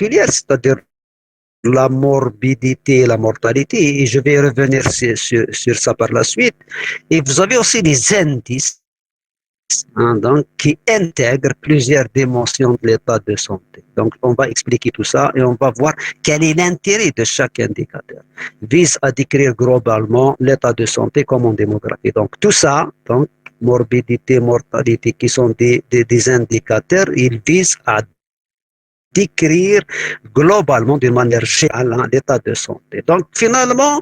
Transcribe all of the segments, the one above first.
particulière, c'est-à-dire la morbidité et la mortalité, et je vais revenir sur ça par la suite. Et vous avez aussi les indices, hein, donc, qui intègrent plusieurs dimensions de l'état de santé. Donc, on va expliquer tout ça et on va voir quel est l'intérêt de chaque indicateur. Vise à décrire globalement l'état de santé comme en démographie. Donc, tout ça, donc, morbidité, mortalité, qui sont des indicateurs, ils visent à décrire globalement, d'une manière générale, hein, l'état de santé. Donc, finalement,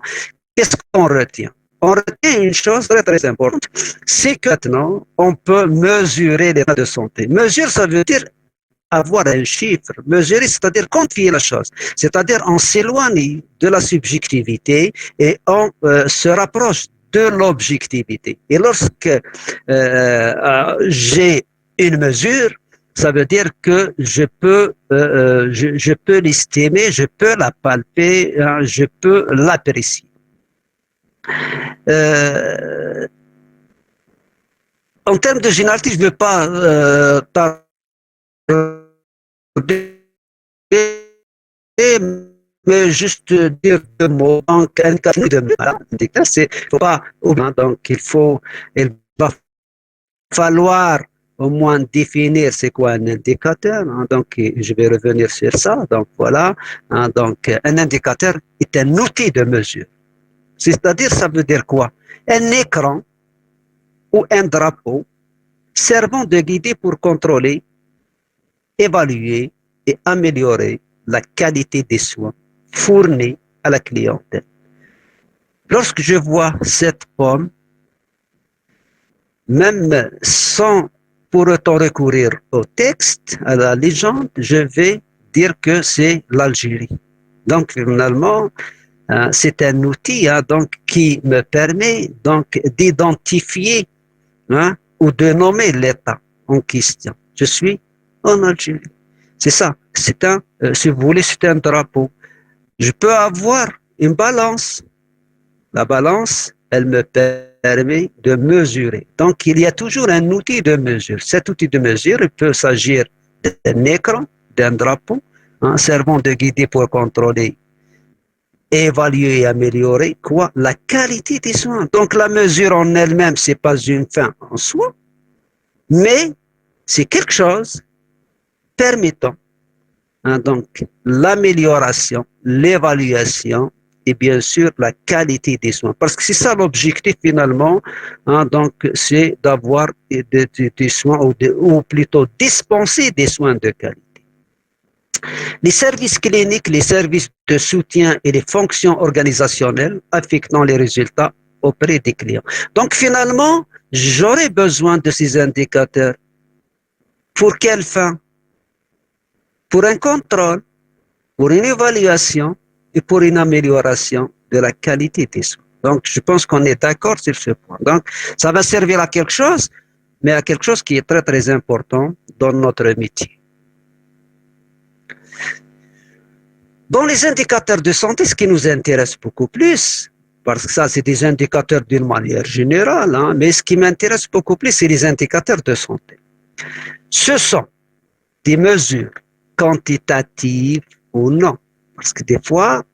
qu'est-ce qu'on retient? On retient une chose très très importante, c'est que maintenant, on peut mesurer l'état de santé. Mesure, ça veut dire avoir un chiffre. Mesurer, c'est-à-dire quantifier la chose. C'est-à-dire on s'éloigne de la subjectivité et on se rapproche de l'objectivité. Et lorsque j'ai une mesure, ça veut dire que je peux l'estimer, je peux la palper, hein, je peux l'apprécier. Euh, En termes de généralité, je ne veux pas tarder, mais juste dire deux mots. Donc, un cas de maladie, c'est faut pas, donc il va falloir au moins définir c'est quoi un indicateur. Hein, donc, je vais revenir sur ça. Donc, voilà. Hein, donc, un indicateur est un outil de mesure. C'est-à-dire, ça veut dire quoi? Un écran ou un drapeau servant de guide pour contrôler, évaluer et améliorer la qualité des soins fournis à la clientèle. Lorsque je vois cette pomme, même sans pour autant recourir au texte, à la légende, je vais dire que c'est l'Algérie. Donc finalement, c'est un outil donc, qui me permet donc, d'identifier ou de nommer l'État en question. Je suis en Algérie. C'est ça. C'est un, si vous voulez, c'est un drapeau. Je peux avoir une balance. La balance, elle me permet de mesurer. Donc, il y a toujours un outil de mesure. Cet outil de mesure, il peut s'agir d'un écran, d'un drapeau, servant de guide pour contrôler, évaluer et améliorer quoi? La qualité des soins. Donc, la mesure en elle-même, ce n'est pas une fin en soi, mais c'est quelque chose permettant donc l'amélioration, l'évaluation et bien sûr la qualité des soins. Parce que c'est ça l'objectif finalement, donc c'est d'avoir des soins ou plutôt dispenser des soins de qualité. Les services cliniques, les services de soutien et les fonctions organisationnelles affectant les résultats auprès des clients. Donc finalement, j'aurais besoin de ces indicateurs. Pour quelle fin? Pour un contrôle, pour une évaluation et pour une amélioration de la qualité des soins. Donc, je pense qu'on est d'accord sur ce point. Donc, ça va servir à quelque chose, mais à quelque chose qui est très, très important dans notre métier. Dans les indicateurs de santé, ce qui nous intéresse beaucoup plus, parce que ça, c'est des indicateurs d'une manière générale, mais ce qui m'intéresse beaucoup plus, c'est les indicateurs de santé. Ce sont des mesures quantitatives ou non. Parce que des fois,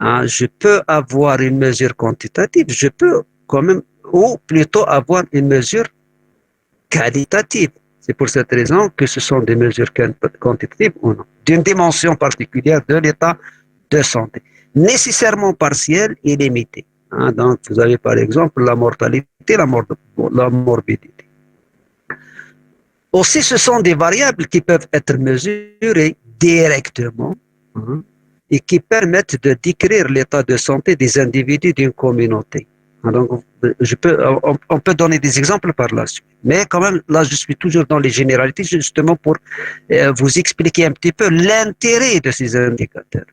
je peux avoir une mesure quantitative, je peux quand même, ou plutôt avoir une mesure qualitative. C'est pour cette raison que ce sont des mesures quantitatives ou non, d'une dimension particulière de l'état de santé, nécessairement partielle et limitée. Donc, vous avez par exemple la mortalité, la morbidité. Aussi, ce sont des variables qui peuvent être mesurées directement et qui permettent de décrire l'état de santé des individus d'une communauté. Donc, on peut donner des exemples par la suite. Mais quand même, là, je suis toujours dans les généralités, justement pour vous expliquer un petit peu l'intérêt de ces indicateurs.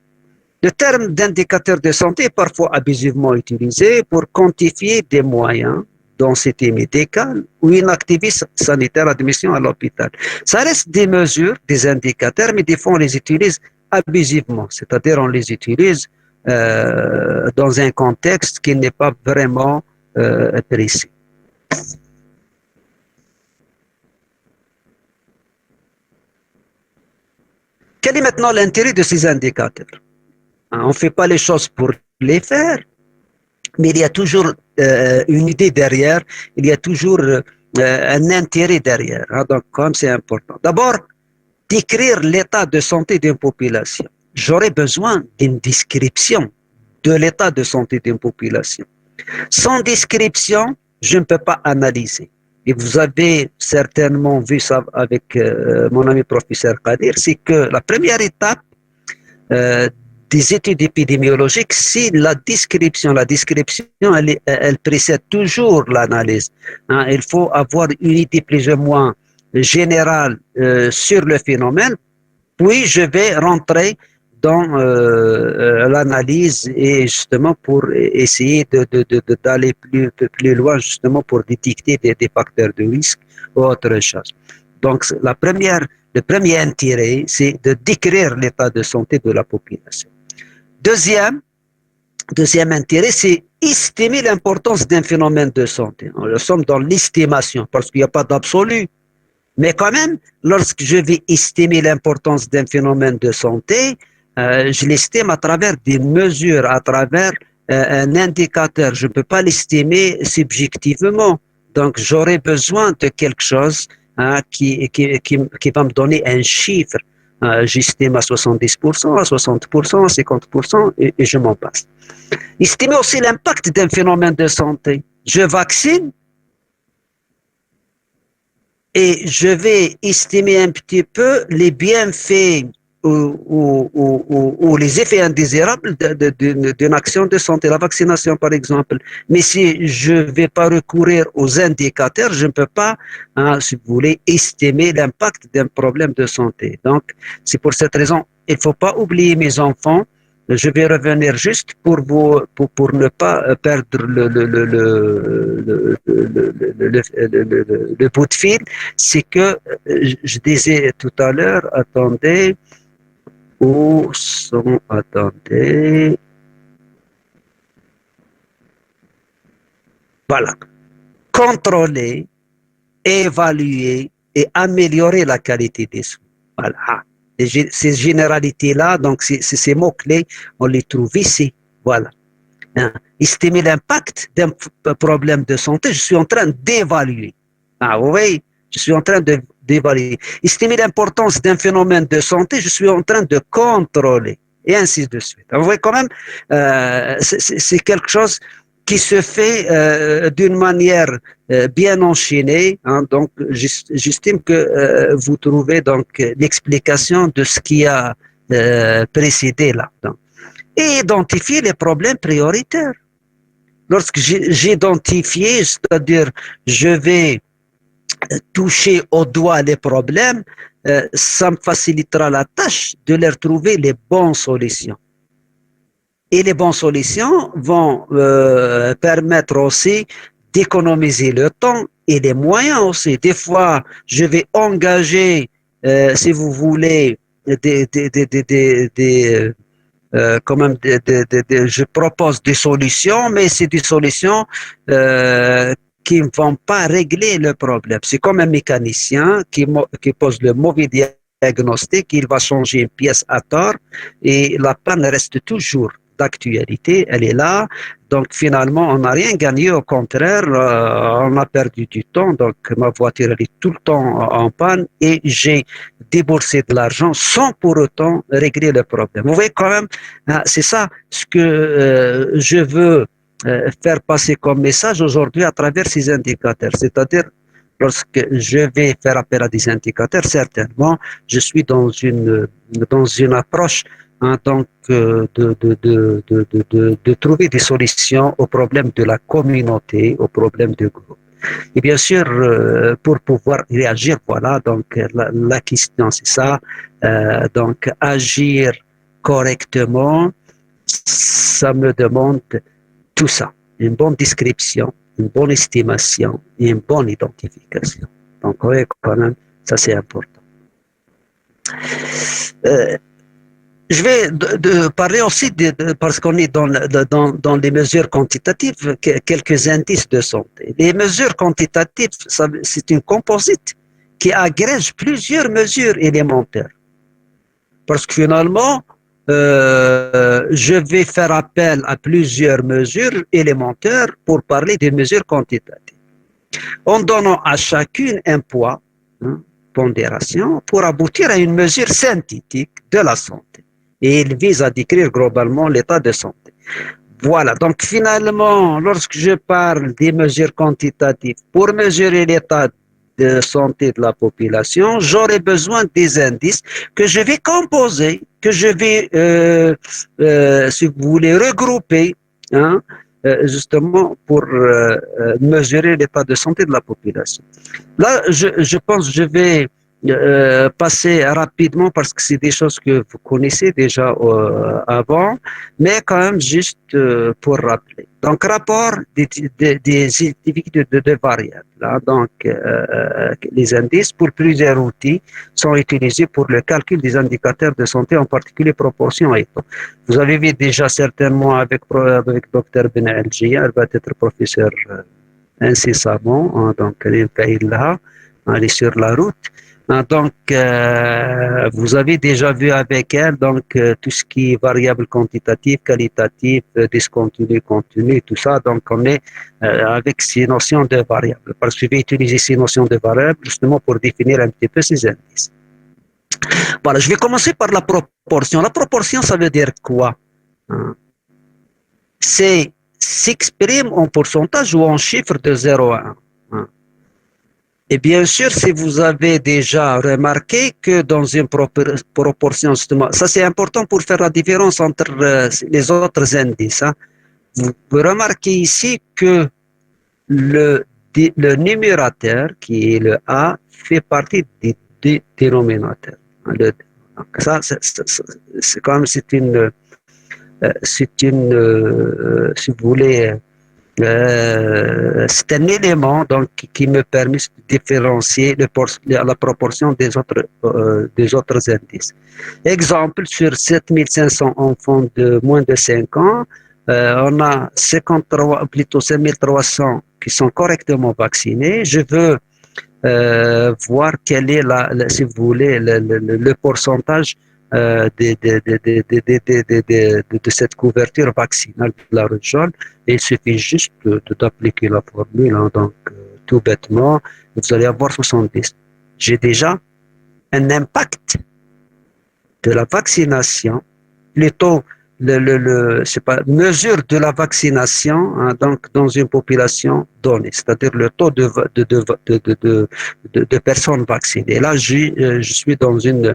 Le terme d'indicateur de santé est parfois abusivement utilisé pour quantifier des moyens densité médicale ou une activité sanitaire admission à l'hôpital. Ça reste des mesures, des indicateurs, mais des fois on les utilise abusivement, c'est-à-dire on les utilise dans un contexte qui n'est pas vraiment précis. Quel est maintenant l'intérêt de ces indicateurs? On ne fait pas les choses pour les faire, mais il y a toujours une idée derrière, il y a toujours un intérêt derrière. Hein, donc, comme c'est important. D'abord, décrire l'état de santé d'une population. J'aurais besoin d'une description de l'état de santé d'une population. Sans description, je ne peux pas analyser. Et vous avez certainement vu ça avec mon ami professeur Kadir, c'est que la première étape euh, des études épidémiologiques, c'est la description. La description, elle précède toujours l'analyse. Hein, il faut avoir une idée plus ou moins générale sur le phénomène, puis je vais rentrer dans l'analyse et justement pour essayer d'aller plus loin justement pour détecter des facteurs de risque ou autre chose. Donc le premier intérêt, c'est de décrire l'état de santé de la population. Deuxième intérêt, c'est estimer l'importance d'un phénomène de santé. Nous sommes dans l'estimation parce qu'il n'y a pas d'absolu. Mais quand même, lorsque je vais estimer l'importance d'un phénomène de santé, je l'estime à travers des mesures, à travers un indicateur. Je ne peux pas l'estimer subjectivement. Donc, j'aurai besoin de quelque chose qui va me donner un chiffre. J'estime à 70%, à 60%, à 50%, et je m'en passe. Estimer aussi l'impact d'un phénomène de santé. Je vaccine, et je vais estimer un petit peu les bienfaits ou les effets indésirables d'une action de santé, la vaccination par exemple. Mais si je ne vais pas recourir aux indicateurs, je ne peux pas, hein, si vous voulez, estimer l'impact d'un problème de santé. Donc, c'est pour cette raison, il ne faut pas oublier mes enfants. Je vais revenir juste pour ne pas perdre le bout de fil. C'est que je disais tout à l'heure, attendez, attendez, voilà, contrôler, évaluer et améliorer la qualité des soins. Voilà. Ces généralités-là, donc ces mots-clés, on les trouve ici. Voilà. Hein. Estimer l'impact d'un problème de santé, je suis en train d'évaluer. Ah oui, je suis en train d'évaluer. Estimer l'importance d'un phénomène de santé, je suis en train de contrôler. Et ainsi de suite. Vous voyez quand même, c'est quelque chose qui se fait d'une manière bien enchaînée. Hein, donc, j'estime que vous trouvez donc l'explication de ce qui a précédé là. Donc. Et identifier les problèmes prioritaires. Lorsque j'identifie, c'est-à-dire je vais toucher au doigt les problèmes, ça me facilitera la tâche de leur trouver les bonnes solutions. Et les bonnes solutions vont permettre aussi d'économiser le temps et les moyens aussi. Des fois, je vais engager, si vous voulez, quand même, je propose des solutions, mais c'est des solutions qui ne vont pas régler le problème. C'est comme un mécanicien qui pose le mauvais diagnostic, il va changer une pièce à tort et la panne reste toujours d'actualité, elle est là. Donc finalement, on n'a rien gagné, au contraire, on a perdu du temps. Donc ma voiture elle est tout le temps en panne et j'ai déboursé de l'argent sans pour autant régler le problème. Vous voyez quand même, hein, c'est ça ce que je veux faire passer comme message aujourd'hui à travers ces indicateurs. C'est-à-dire, lorsque je vais faire appel à des indicateurs, certainement, je suis dans une approche hein, donc, de trouver des solutions aux problèmes de la communauté, aux problèmes du groupe. Et bien sûr, pour pouvoir réagir, voilà, donc la question c'est ça, donc agir correctement, ça me demande tout ça, une bonne description, une bonne estimation et une bonne identification. Donc, oui, quand même, ça c'est important. Je vais parler aussi, parce qu'on est dans les mesures quantitatives, quelques indices de santé. Les mesures quantitatives, c'est une composite qui agrège plusieurs mesures élémentaires. Parce que finalement, je vais faire appel à plusieurs mesures élémentaires pour parler des mesures quantitatives, en donnant à chacune un poids, hein, pondération, pour aboutir à une mesure synthétique de la santé. Et il vise à décrire globalement l'état de santé. Voilà, donc finalement, lorsque je parle des mesures quantitatives pour mesurer l'état de santé de la population, j'aurai besoin des indices que je vais composer, que je vais, si vous voulez, regrouper, hein, justement pour mesurer l'état de santé de la population. Là, je pense que je vais passer rapidement parce que c'est des choses que vous connaissez déjà avant, mais quand même juste pour rappeler. Donc, rapport des individus de variables. Là, donc, les indices pour plusieurs outils sont utilisés pour le calcul des indicateurs de santé, en particulier proportion et temps. Vous avez vu déjà certainement avec Dr Ben Alji, elle va être professeur incessamment, hein, donc elle est sur la route. Donc, vous avez déjà vu avec elle donc tout ce qui est variable quantitative, qualitative, discontinu, continu, tout ça. Donc, on est avec ces notions de variables. Parce que je vais utiliser ces notions de variables justement pour définir un petit peu ces indices. Voilà, je vais commencer par la proportion. La proportion, ça veut dire quoi? C'est s'exprime en pourcentage ou en chiffre de 0 à 1. Et bien sûr, si vous avez déjà remarqué que dans une proportion, justement, ça c'est important pour faire la différence entre les autres indices. Hein. Vous remarquez ici que le numérateur, qui est le A, fait partie du dénominateur. Ça, c'est quand même, si vous voulez, c'est un élément donc, qui me permet de différencier la proportion des autres indices. Exemple, sur 7500 enfants de moins de 5 ans, on a 5300 qui sont correctement vaccinés. Je veux voir quel est, si vous voulez, le pourcentage de cette couverture vaccinale de la rougeole. Et il suffit juste d'appliquer la formule. Hein, donc, tout bêtement, vous allez avoir 70. J'ai déjà un impact de la vaccination, plutôt c'est pas, mesure de la vaccination hein, donc dans une population donnée, c'est-à-dire le taux de personnes vaccinées. Là, je suis dans une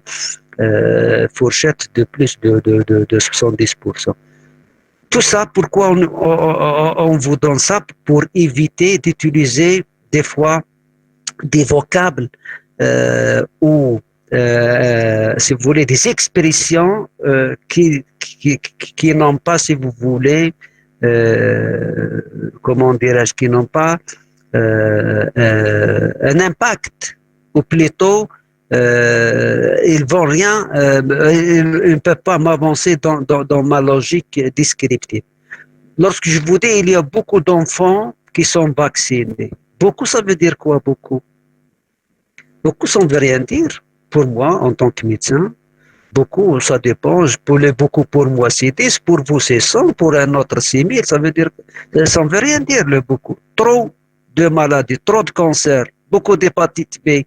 fourchette de plus de 70%. Tout ça, pourquoi on vous donne ça? Pour éviter d'utiliser des fois des vocables ou si vous voulez, des expressions qui n'ont pas, si vous voulez, comment dirais-je, qui n'ont pas un impact, ou plutôt, ils vont rien, ils ne peuvent pas m'avancer dans ma logique descriptive. Lorsque je vous dis, il y a beaucoup d'enfants qui sont vaccinés. Beaucoup, ça veut dire quoi, beaucoup? Beaucoup, ça ne veut rien dire. Pour moi, en tant que médecin, beaucoup, ça dépend. Beaucoup pour moi, c'est 10, pour vous, c'est 100, pour un autre, c'est 1000. Ça veut dire, ça ne veut rien dire, le beaucoup. Trop de maladies, trop de cancers, beaucoup d'hépatite B.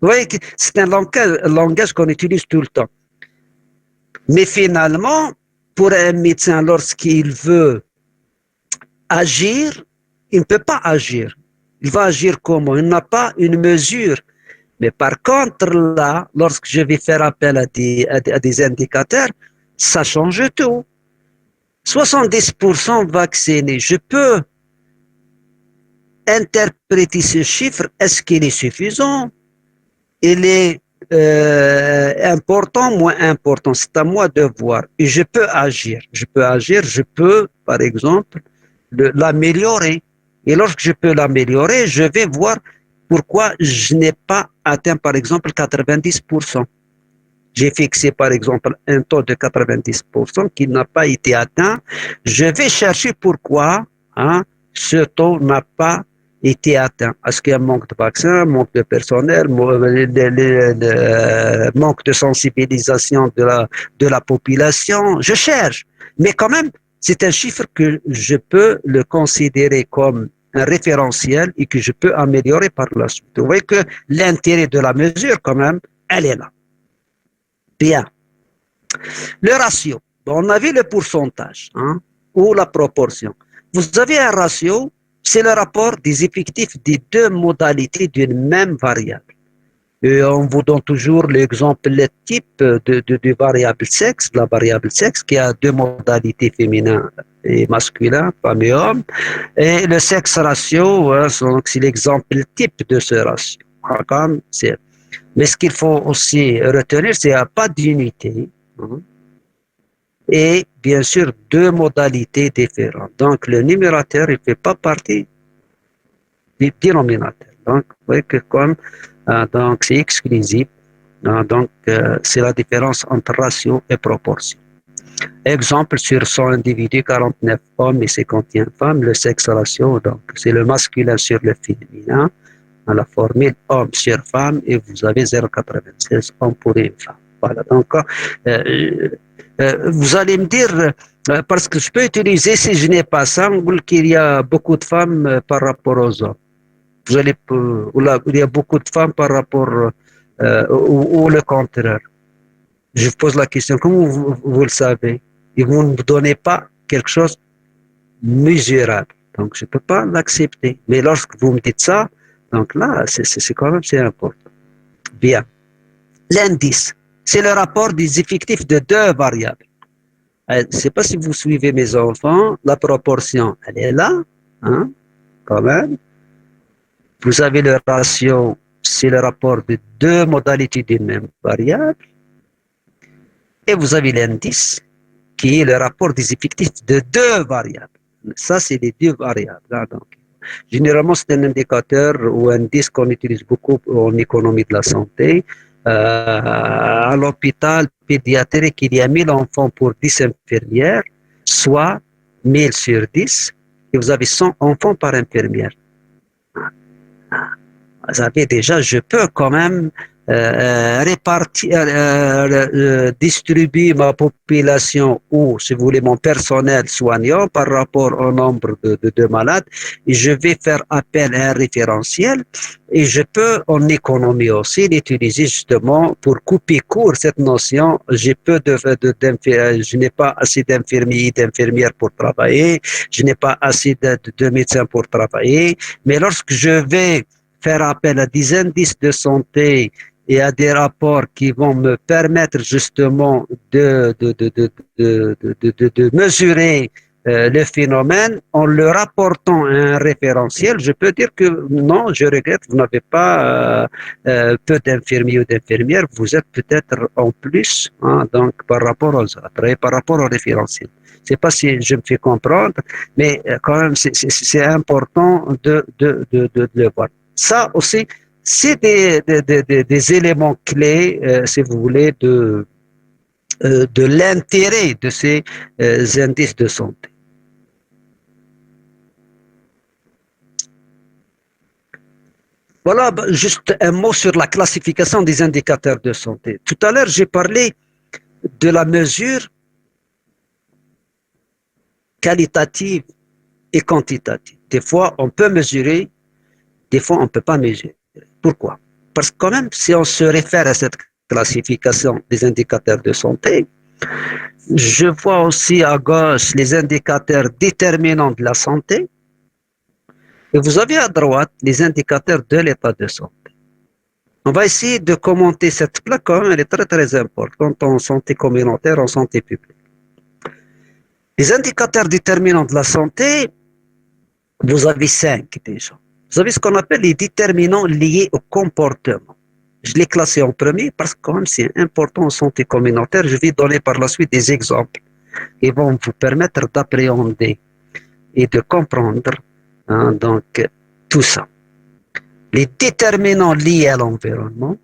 Vous voyez que c'est un langage qu'on utilise tout le temps. Mais finalement, pour un médecin, lorsqu'il veut agir, il ne peut pas agir. Il va agir comment? Il n'a pas une mesure. Mais par contre, là, lorsque je vais faire appel à des indicateurs, ça change tout. 70% vaccinés, je peux interpréter ce chiffre. Est-ce qu'il est suffisant? Il est important, moins important. C'est à moi de voir. Et je peux agir. Je peux, par exemple, l'améliorer. Et lorsque je peux l'améliorer, je vais voir pourquoi je n'ai pas atteint, par exemple, 90%. J'ai fixé, par exemple, un taux de 90% qui n'a pas été atteint. Je vais chercher pourquoi hein, ce taux n'a pas été atteint. Est-ce qu'il y a un manque de vaccins, manque de personnel, manque de sensibilisation de la population? Je cherche. Mais quand même, c'est un chiffre que je peux le considérer comme un référentiel et que je peux améliorer par la suite. Vous voyez que l'intérêt de la mesure, quand même, elle est là. Bien. Le ratio. On a vu le pourcentage, hein, ou la proportion. Vous avez un ratio, c'est le rapport des effectifs des deux modalités d'une même variable. Et on vous donne toujours l'exemple, le type de variable sexe, la variable sexe qui a deux modalités féminin et masculin, femme et homme. Et le sexe ratio, hein, c'est l'exemple type de ce ratio. Mais ce qu'il faut aussi retenir, c'est qu'il n'y a pas d'unité. Hein, et bien sûr deux modalités différentes. Donc le numérateur, il ne fait pas partie du dénominateur. Donc vous voyez que comme donc c'est exclusif, donc c'est la différence entre ratio et proportion. Exemple, sur 100 individus, 49 hommes et 51 femmes, le sexe ratio, donc c'est le masculin sur le féminin, à la formule homme sur femme, et vous avez 0,96 hommes pour une femme. Voilà, donc vous allez me dire, parce que je peux utiliser, si je n'ai pas ça, qu'il y a beaucoup de femmes par rapport aux hommes. Vous allez, il y a beaucoup de femmes par rapport ou le contraire. Je vous pose la question, comment vous le savez? Et vous ne me donnez pas quelque chose mesurable. Donc, je ne peux pas l'accepter. Mais lorsque vous me dites ça, donc là, c'est quand même c'est important. Bien. L'indice, c'est le rapport des effectifs de deux variables. Je ne sais pas si vous suivez mes enfants, la proportion, elle est là, hein, quand même. Vous avez le ratio, c'est le rapport de deux modalités d'une même variable. Et vous avez l'indice, qui est le rapport des effectifs de deux variables. Ça, c'est les deux variables. Là, donc. Généralement, c'est un indicateur ou un indice qu'on utilise beaucoup en économie de la santé. À l'hôpital pédiatrique, il y a 1000 enfants pour 10 infirmières, soit 1000 sur 10, et vous avez 100 enfants par infirmière. Vous savez déjà, je peux quand même distribuer ma population ou, si vous voulez, mon personnel soignant par rapport au nombre de malades et je vais faire appel à un référentiel et je peux en économie aussi l'utiliser justement pour couper court cette notion. Je n'ai pas assez d'infirmiers et d'infirmières pour travailler, je n'ai pas assez de médecins pour travailler, mais lorsque je vais faire appel à des indices de santé et à des rapports qui vont me permettre justement de mesurer le phénomène en le rapportant à un référentiel, je peux dire que non, je regrette, vous n'avez pas peu d'infirmiers ou d'infirmières, vous êtes peut-être en plus, hein, donc par rapport aux autres et par rapport au référentiel. Je ne sais pas si je me fais comprendre, mais quand même, c'est important de le voir. Ça aussi, c'est des éléments clés, si vous voulez, de l'intérêt de ces indices de santé. Voilà, juste un mot sur la classification des indicateurs de santé. Tout à l'heure, j'ai parlé de la mesure qualitative et quantitative. Des fois, on peut mesurer, des fois, on ne peut pas mesurer. Pourquoi? Parce que quand même, si on se réfère à cette classification des indicateurs de santé, je vois aussi à gauche les indicateurs déterminants de la santé et vous avez à droite les indicateurs de l'état de santé. On va essayer de commenter cette plaque, elle est très très importante en santé communautaire, en santé publique. Les indicateurs déterminants de la santé, vous avez 5 déjà. Vous avez ce qu'on appelle les déterminants liés au comportement. Je l'ai classé en premier parce que quand même c'est important en santé communautaire. Je vais donner par la suite des exemples qui vont vous permettre d'appréhender et de comprendre donc tout ça. Les déterminants liés à l'environnement,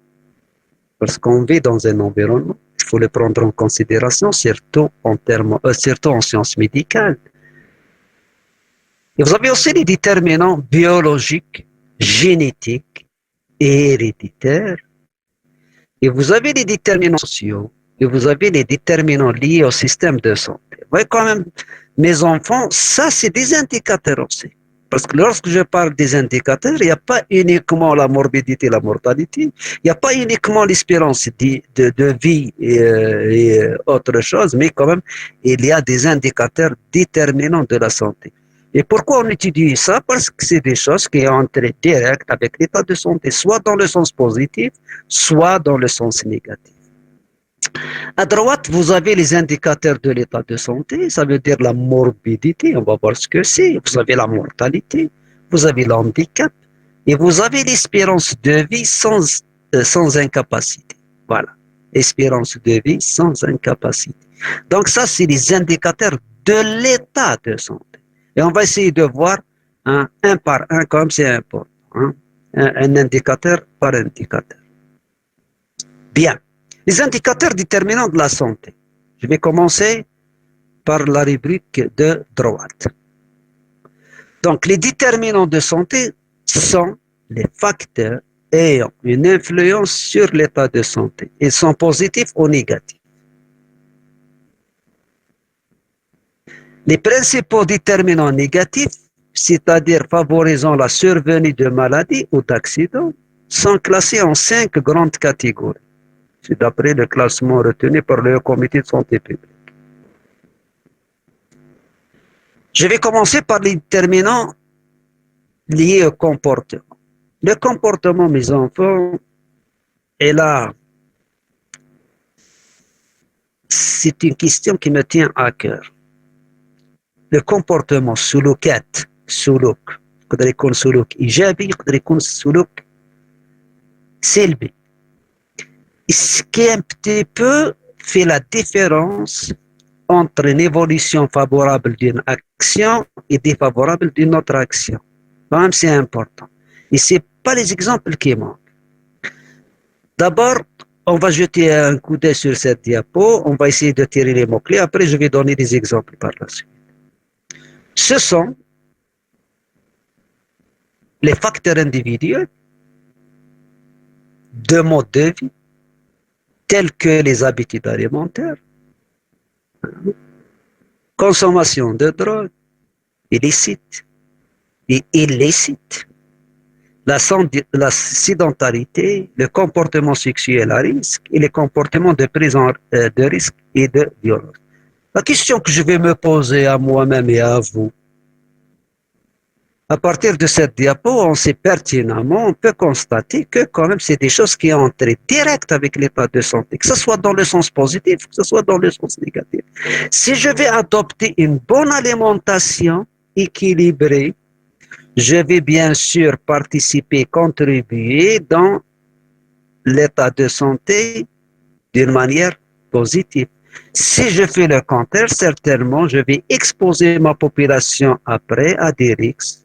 parce qu'on vit dans un environnement, il faut le prendre en considération, surtout en sciences médicales. Et vous avez aussi les déterminants biologiques, génétiques et héréditaires. Et vous avez les déterminants sociaux. Et vous avez les déterminants liés au système de santé. Vous voyez quand même, mes enfants, ça c'est des indicateurs aussi. Parce que lorsque je parle des indicateurs, il n'y a pas uniquement la morbidité, la mortalité, il n'y a pas uniquement l'espérance de vie et autre chose, mais quand même, il y a des indicateurs déterminants de la santé. Et pourquoi on étudie ça? Parce que c'est des choses qui entrent direct avec l'état de santé, soit dans le sens positif, soit dans le sens négatif. À droite, vous avez les indicateurs de l'état de santé, ça veut dire la morbidité, on va voir ce que c'est. Vous avez la mortalité, vous avez l'handicap et vous avez l'espérance de vie sans incapacité. Voilà, espérance de vie sans incapacité. Donc ça, c'est les indicateurs de l'état de santé. Et on va essayer de voir un par un comme c'est important. Un indicateur par indicateur. Bien. Les indicateurs déterminants de la santé. Je vais commencer par la rubrique de droite. Donc, les déterminants de santé sont les facteurs ayant une influence sur l'état de santé. Ils sont positifs ou négatifs. Les principaux déterminants négatifs, c'est-à-dire favorisant la survenue de maladies ou d'accidents, sont classés en 5 grandes catégories. C'est d'après le classement retenu par le comité de santé publique. Je vais commencer par les déterminants liés au comportement. Le comportement, mes enfants, est là. C'est une question qui me tient à cœur. Le comportement سلوكات سلوك يقدر يكون سلوك إيجابي يقدر يكون سلوك سلبي. Ce qui un petit peu fait la différence entre une évolution favorable d'une action et défavorable d'une autre action. Quand même, c'est important. Et ce n'est pas les exemples qui manquent. D'abord, on va jeter un coup d'œil sur cette diapo, on va essayer de tirer les mots-clés, après je vais donner des exemples par la suite. Ce sont les facteurs individuels de mode de vie, tels que les habitudes alimentaires, consommation de drogue, illicite et illicite, la sédentarité, le comportement sexuel à risque et les comportements de prise de risque et de violence. La question que je vais me poser à moi-même et à vous, à partir de cette diapo, on sait pertinemment, on peut constater que quand même c'est des choses qui entrent direct avec l'état de santé, que ce soit dans le sens positif, que ce soit dans le sens négatif. Si je vais adopter une bonne alimentation équilibrée, je vais bien sûr participer, contribuer dans l'état de santé d'une manière positive. Si je fais le contraire, certainement, je vais exposer ma population après à des risques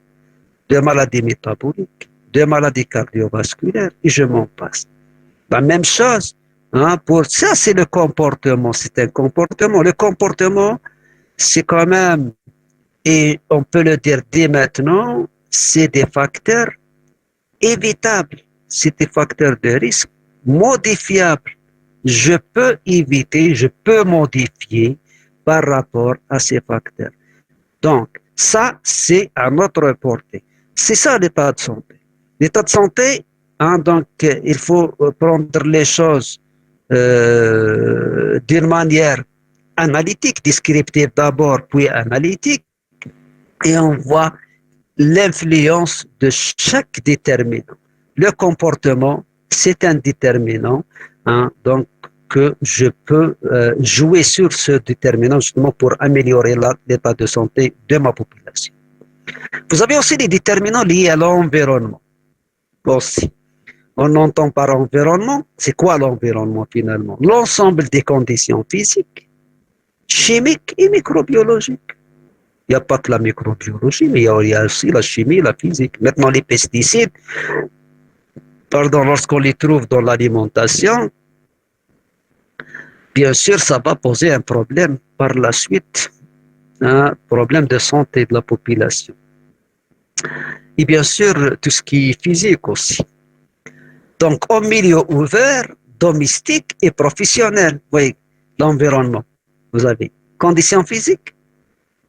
de maladies métaboliques, de maladies cardiovasculaires, et je m'en passe. La même chose, pour ça, c'est le comportement, c'est un comportement. Le comportement, c'est quand même, et on peut le dire dès maintenant, c'est des facteurs évitables, c'est des facteurs de risque modifiables. Je peux éviter, je peux modifier par rapport à ces facteurs. Donc, ça, c'est à notre portée. C'est ça l'état de santé. L'état de santé, donc, il faut prendre les choses d'une manière analytique, descriptive d'abord, puis analytique, et on voit l'influence de chaque déterminant. Le comportement, c'est un déterminant, donc que je peux jouer sur ce déterminant justement pour améliorer l'état de santé de ma population. Vous avez aussi des déterminants liés à l'environnement. Aussi, on entend par environnement, c'est quoi l'environnement finalement? L'ensemble des conditions physiques, chimiques et microbiologiques. Il n'y a pas que la microbiologie, mais il y a aussi la chimie, la physique. Maintenant, les pesticides, lorsqu'on les trouve dans l'alimentation, bien sûr, ça va poser un problème par la suite, un problème de santé de la population. et bien sûr tout ce qui est physique aussi. Donc, au milieu ouvert, domestique et professionnel, vous voyez, l'environnement, vous avez conditions physiques,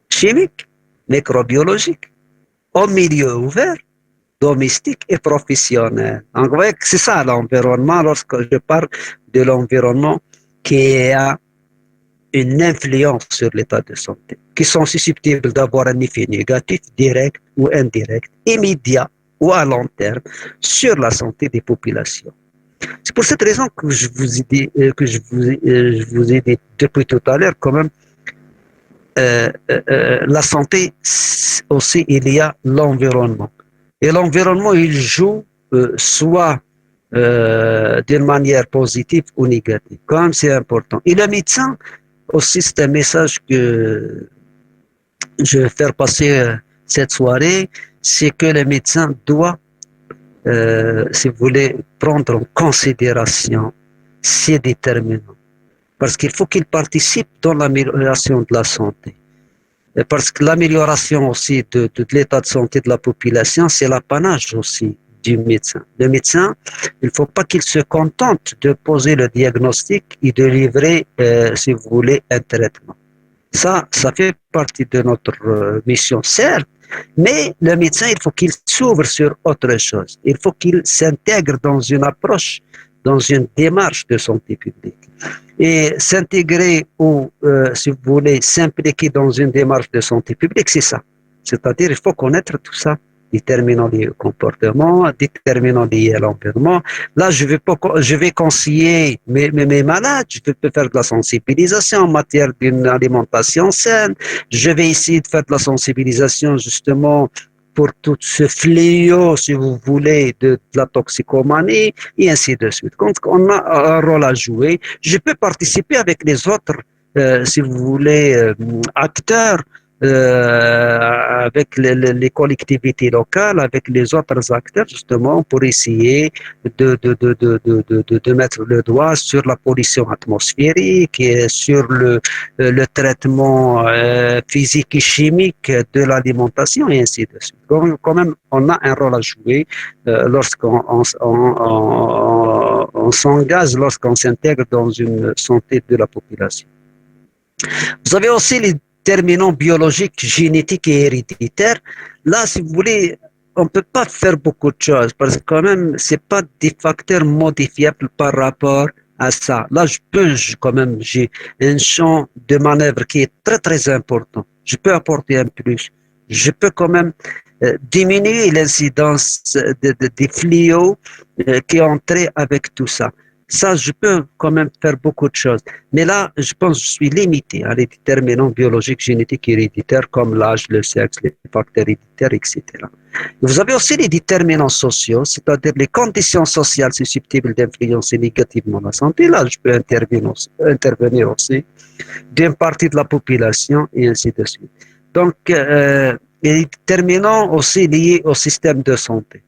chimiques, microbiologiques, au milieu ouvert, domestique et professionnel. Donc, vous voyez que c'est ça l'environnement lorsque je parle de l'environnement qui a une influence sur l'état de santé, qui sont susceptibles d'avoir un effet négatif, direct ou indirect, immédiat ou à long terme, sur la santé des populations. C'est pour cette raison que je vous ai dit, je vous ai dit depuis tout à l'heure, quand même, la santé aussi, il y a l'environnement. Et l'environnement, il joue soit d'une manière positive ou négative, quand même c'est important. Et le médecin, aussi, c'est un message que je vais faire passer cette soirée, c'est que le médecin doit, si vous voulez, prendre en considération ces déterminants. Parce qu'il faut qu'il participe dans l'amélioration de la santé. Et parce que l'amélioration aussi de l'état de santé de la population, c'est l'apanage aussi du médecin. Le médecin, il ne faut pas qu'il se contente de poser le diagnostic et de livrer, si vous voulez, un traitement. Ça fait partie de notre mission, certes, mais le médecin, il faut qu'il s'ouvre sur autre chose. Il faut qu'il s'intègre dans une approche, dans une démarche de santé publique. Et s'intégrer ou, si vous voulez, s'impliquer dans une démarche de santé publique, c'est ça. C'est-à-dire, il faut connaître tout ça, déterminant les comportements, déterminant liés à l'environnement. Là, je vais conseiller mes malades, je peux faire de la sensibilisation en matière d'une alimentation saine, je vais essayer de faire de la sensibilisation justement pour tout ce fléau, si vous voulez, de la toxicomanie, et ainsi de suite. Donc, on a un rôle à jouer. Je peux participer avec les autres, si vous voulez, acteurs, avec les collectivités locales, avec les autres acteurs, justement, pour essayer de mettre le doigt sur la pollution atmosphérique et sur le traitement physique et chimique de l'alimentation et ainsi de suite. Donc, quand même, on a un rôle à jouer lorsqu'on s'engage, lorsqu'on s'intègre dans une santé de la population. Vous avez aussi les déterminants biologiques, génétiques et héréditaires. Là, si vous voulez, on ne peut pas faire beaucoup de choses parce que quand même, ce n'est pas des facteurs modifiables par rapport à ça. Là, j'ai un champ de manœuvre qui est très, très important. Je peux apporter un plus. Je peux quand même diminuer l'incidence des fléaux qui ont trait avec tout ça. Ça, je peux quand même faire beaucoup de choses. Mais là, je pense que je suis limité à les déterminants biologiques, génétiques et héréditaires comme l'âge, le sexe, les facteurs héréditaires, etc. Vous avez aussi les déterminants sociaux, c'est-à-dire les conditions sociales susceptibles d'influencer négativement la santé. Là, je peux intervenir aussi d'une partie de la population et ainsi de suite. Donc, les déterminants aussi liés au système de santé.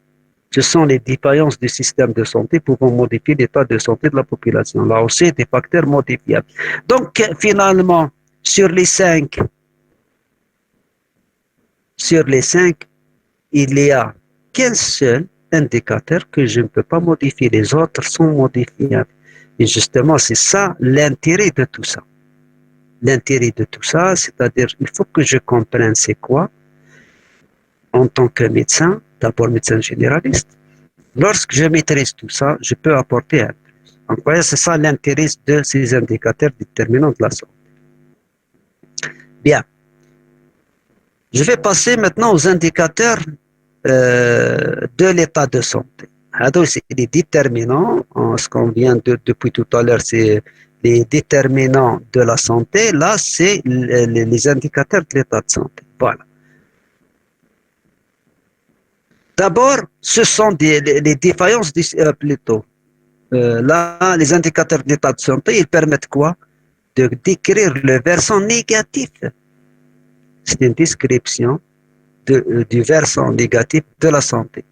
Ce sont les défaillances du système de santé pouvant modifier l'état de santé de la population. Là aussi, des facteurs modifiables. Donc, finalement, sur les cinq, il n'y a qu'un seul indicateur que je ne peux pas modifier. Les autres sont modifiables. Et justement, c'est ça l'intérêt de tout ça. L'intérêt de tout ça, c'est-à-dire, il faut que je comprenne c'est quoi en tant que médecin, d'abord médecin généraliste. Lorsque je maîtrise tout ça, je peux apporter un plus. Donc, voyez, c'est ça l'intérêt de ces indicateurs déterminants de la santé. Bien. Je vais passer maintenant aux indicateurs de l'état de santé. Alors, c'est les déterminants, ce qu'on vient depuis tout à l'heure, c'est les déterminants de la santé. Là, c'est les indicateurs de l'état de santé. Voilà. D'abord, ce sont les défaillances plutôt. Là, les indicateurs d'état de santé, ils permettent quoi? De décrire le versant négatif. C'est une description du versant négatif de la santé,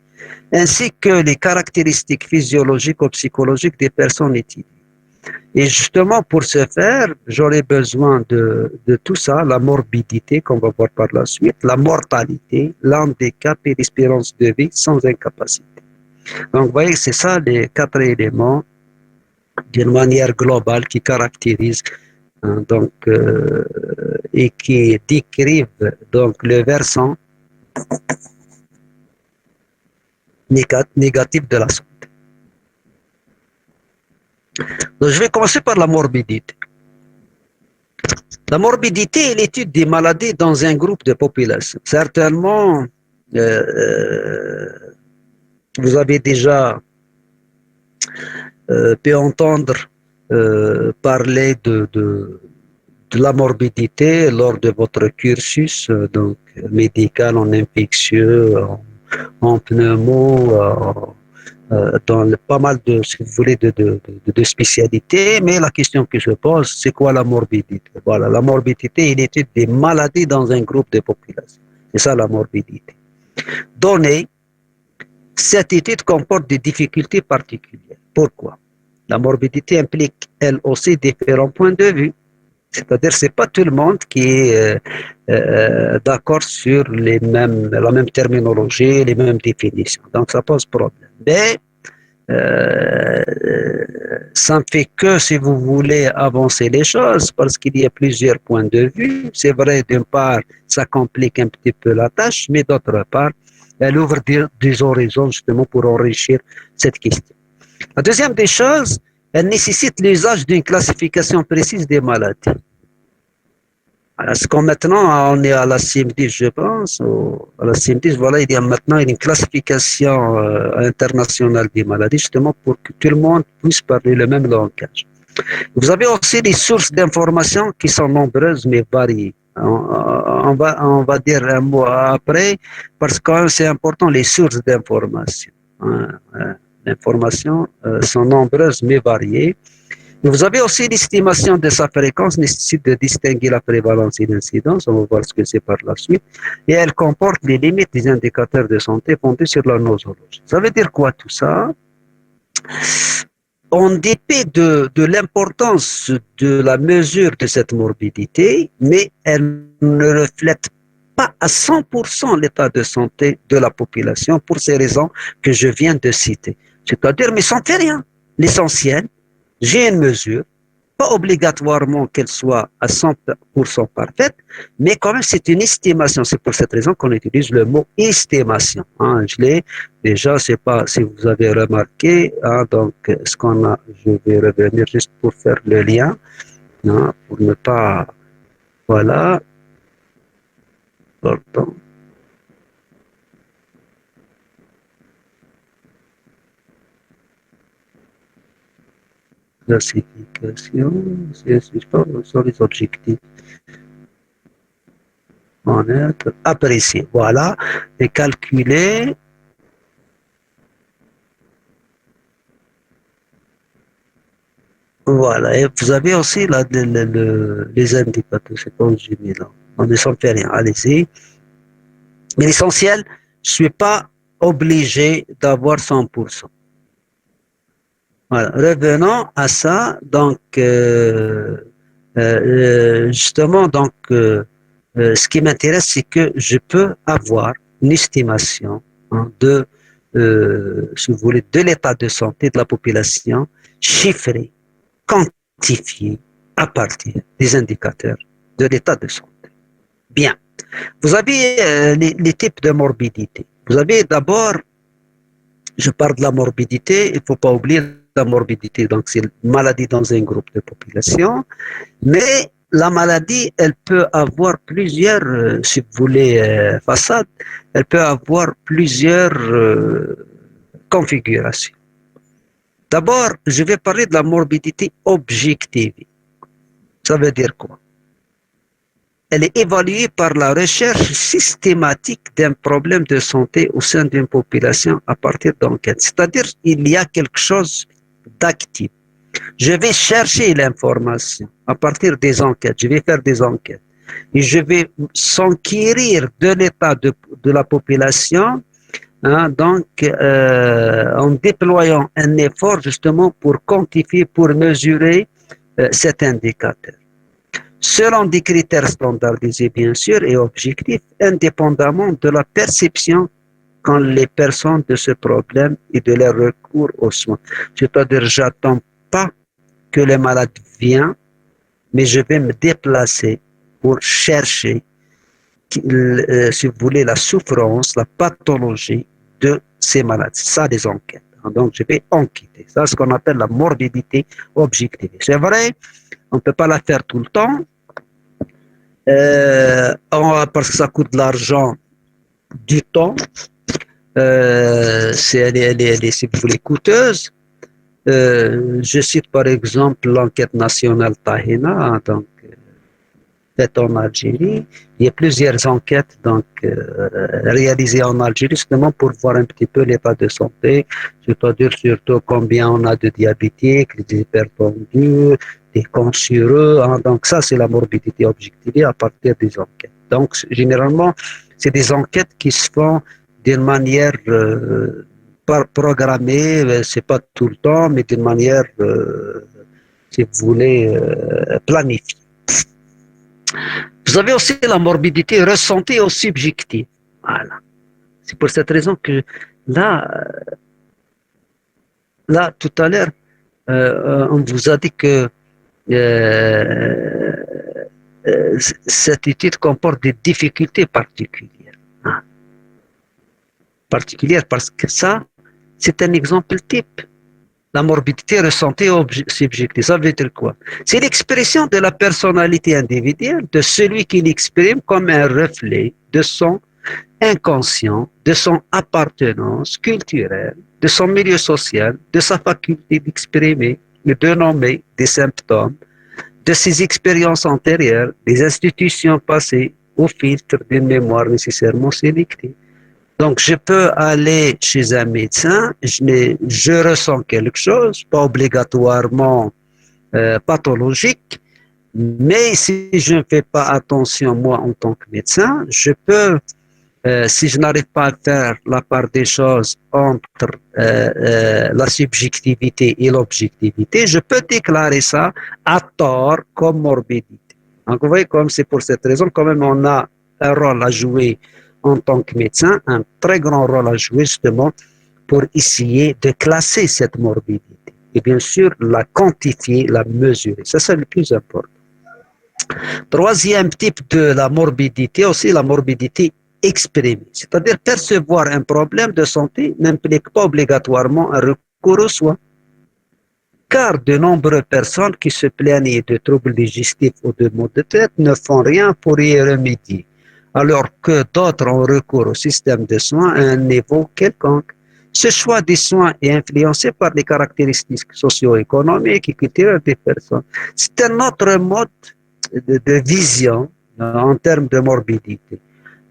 ainsi que les caractéristiques physiologiques ou psychologiques des personnes étudiées. Et justement, pour ce faire, j'aurais besoin de tout ça, la morbidité qu'on va voir par la suite, la mortalité, l'handicap et l'espérance de vie sans incapacité. Donc, vous voyez, c'est ça les quatre éléments d'une manière globale qui caractérisent et qui décrivent donc le versant négatif de la santé. Donc, je vais commencer par la morbidité. La morbidité est l'étude des maladies dans un groupe de population. Certainement, vous avez déjà pu entendre parler de la morbidité lors de votre cursus donc médical en infectieux, en pneumo, dans pas mal de, si vous voulez, de spécialités, mais la question que je pose, c'est quoi la morbidité? Voilà, la morbidité est l'étude des maladies dans un groupe de population. C'est ça la morbidité. Donnée, cette étude comporte des difficultés particulières. Pourquoi? La morbidité implique, elle aussi, différents points de vue. C'est-à-dire que ce n'est pas tout le monde qui est d'accord sur la même terminologie, les mêmes définitions. Donc, ça pose problème. Mais ça ne fait que, si vous voulez, avancer les choses, parce qu'il y a plusieurs points de vue. C'est vrai, d'une part, ça complique un petit peu la tâche, mais d'autre part, elle ouvre des horizons justement pour enrichir cette question. La deuxième des choses, elle nécessite l'usage d'une classification précise des maladies. Est-ce qu'on maintenant, on est à la CIM10, je pense, à la CIM10, voilà, il y a maintenant une classification internationale des maladies, justement pour que tout le monde puisse parler le même langage. Vous avez aussi des sources d'informations qui sont nombreuses mais variées. On va dire un mot après, parce que c'est important, les sources d'informations. Les informations sont nombreuses mais variées. Vous avez aussi l'estimation de sa fréquence, nécessite de distinguer la prévalence et l'incidence, on va voir ce que c'est par la suite, et elle comporte les limites des indicateurs de santé fondés sur la nosologie. Ça veut dire quoi tout ça? En dépit de l'importance de la mesure de cette morbidité, mais elle ne reflète pas à 100% l'état de santé de la population pour ces raisons que je viens de citer. C'est-à-dire, mais ça ne fait rien. L'essentiel, j'ai une mesure, pas obligatoirement qu'elle soit à 100% parfaite, mais quand même c'est une estimation. C'est pour cette raison qu'on utilise le mot estimation. Je l'ai déjà, je ne sais pas si vous avez remarqué, donc ce qu'on a, je vais revenir juste pour faire le lien, pour ne pas, voilà, pardon. Classification, c'est pas sur les objectifs. En être apprécié, voilà, et calculer. Voilà, et vous avez aussi là, les indicateurs, c'est comme j'ai mis là. On ne s'en fait rien, allez-y. Mais l'essentiel, je ne suis pas obligé d'avoir 100%. Voilà. Revenons à ça, donc justement, donc ce qui m'intéresse, c'est que je peux avoir une estimation de, si vous voulez, de l'état de santé de la population chiffrée, quantifiée à partir des indicateurs de l'état de santé. Bien. Vous avez les types de morbidité. Vous avez d'abord, je parle de la morbidité, il ne faut pas oublier la morbidité, donc c'est une maladie dans un groupe de population, mais la maladie, elle peut avoir plusieurs, si vous voulez, façades, elle peut avoir plusieurs configurations. D'abord, je vais parler de la morbidité objective. Ça veut dire quoi? Elle est évaluée par la recherche systématique d'un problème de santé au sein d'une population à partir d'enquêtes. C'est-à-dire qu'il y a quelque chose d'actif. Je vais chercher l'information à partir des enquêtes. Je vais faire des enquêtes. Et je vais s'enquérir de l'état de la population hein, donc en déployant un effort justement pour quantifier, pour mesurer cet indicateur. Selon des critères standardisés, bien sûr, et objectifs, indépendamment de la perception qu'ont les personnes de ce problème et de leur recours aux soins. C'est-à-dire, j'attends pas que le malade vienne, mais je vais me déplacer pour chercher, si vous voulez, la souffrance, la pathologie de ces malades. C'est ça, les enquêtes. Donc, je vais enquêter. Ça, c'est ce qu'on appelle la morbidité objective. C'est vrai, on ne peut pas la faire tout le temps, parce que ça coûte de l'argent, du temps, elle est, si vous voulez, coûteuse. Je cite par exemple l'enquête nationale Tahina, donc faite en Algérie. Il y a plusieurs enquêtes donc réalisées en Algérie justement pour voir un petit peu l'état de santé, c'est-à-dire surtout combien on a de diabétiques, des hypertendus, des cancéreux. Hein, donc ça, c'est la morbidité objectivée à partir des enquêtes. Donc généralement, c'est des enquêtes qui se font d'une manière programmée, c'est pas tout le temps, mais d'une manière, si vous voulez, planifiée. Vous avez aussi la morbidité ressentie ou subjective. Voilà. C'est pour cette raison que là tout à l'heure, on vous a dit que cette étude comporte des difficultés particulières. Hein. Particulières parce que ça, c'est un exemple type. La morbidité ressentie ou subjective, ça veut dire quoi? C'est l'expression de la personnalité individuelle de celui qui l'exprime comme un reflet de son inconscient, de son appartenance culturelle, de son milieu social, de sa faculté d'exprimer et de nommer des symptômes, de ses expériences antérieures, des institutions passées au filtre d'une mémoire nécessairement sélective. Donc, je peux aller chez un médecin, je ressens quelque chose, pas obligatoirement pathologique, mais si je ne fais pas attention, moi, en tant que médecin, je peux, si je n'arrive pas à faire la part des choses entre la subjectivité et l'objectivité, je peux déclarer ça à tort comme morbidité. Donc, vous voyez, comme c'est pour cette raison, quand même, on a un rôle à jouer en tant que médecin, un très grand rôle à jouer justement pour essayer de classer cette morbidité et bien sûr la quantifier, la mesurer. Ça, c'est le plus important. Troisième type de la morbidité, aussi la morbidité exprimée, c'est-à-dire percevoir un problème de santé n'implique pas obligatoirement un recours aux soins. Car de nombreuses personnes qui se plaignent de troubles digestifs ou de maux de tête ne font rien pour y remédier, alors que d'autres ont recours au système de soins à un niveau quelconque. Ce choix des soins est influencé par les caractéristiques socio-économiques et culturelles des personnes. C'est un autre mode de vision en termes de morbidité.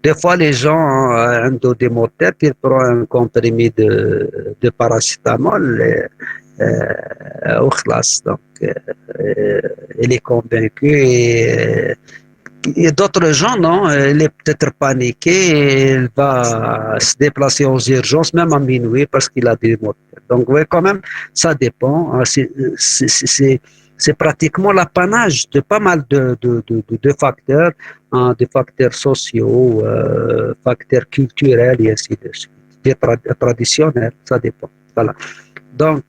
Des fois, les gens ont un dos de maux de tête, ils prennent un comprimé de paracétamol au classe. Donc, il est convaincu et d'autres gens, non, il est peut-être paniqué et il va se déplacer aux urgences, même à minuit, parce qu'il a des maux de tête. Donc, oui, quand même, ça dépend. C'est pratiquement l'apanage de pas mal de facteurs, hein, de facteurs sociaux, facteurs culturels et ainsi de suite. Des traditionnels, ça dépend. Voilà. Donc,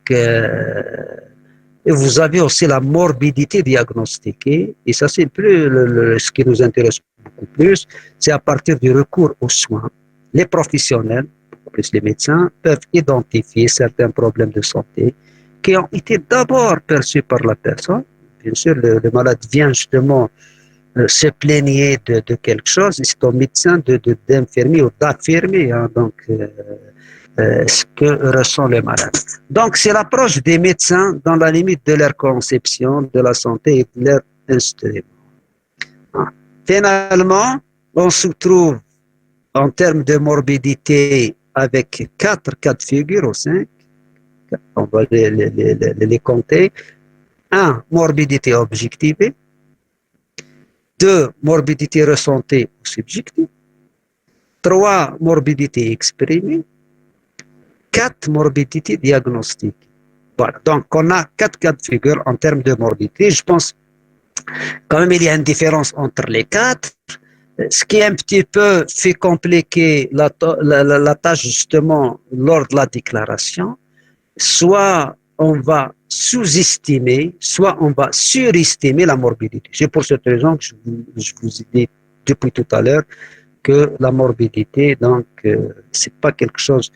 et vous avez aussi la morbidité diagnostiquée, et ça c'est plus ce qui nous intéresse beaucoup plus, c'est à partir du recours aux soins. Les professionnels, plus les médecins, peuvent identifier certains problèmes de santé qui ont été d'abord perçus par la personne. Bien sûr, le malade vient justement se plaigner de quelque chose, et c'est au médecin d'infirmer ou d'affirmer, hein, donc ce que ressent le malade. Donc, c'est l'approche des médecins dans la limite de leur conception de la santé et de leur instrument. Finalement, on se trouve en termes de morbidité avec 4 cas de figure ou 5. On va les compter. 1. Morbidité objectivée. 2. Morbidité ressentie ou subjective. 3. Morbidité exprimée. 4 morbidités diagnostiques. Voilà, donc on a 4 cas de figure en termes de morbidité. Je pense quand même il y a une différence entre les 4. Ce qui un petit peu fait compliquer la tâche justement lors de la déclaration, soit on va sous-estimer, soit on va surestimer la morbidité. C'est pour cette raison que je vous ai dit depuis tout à l'heure que la morbidité, donc, c'est pas quelque chose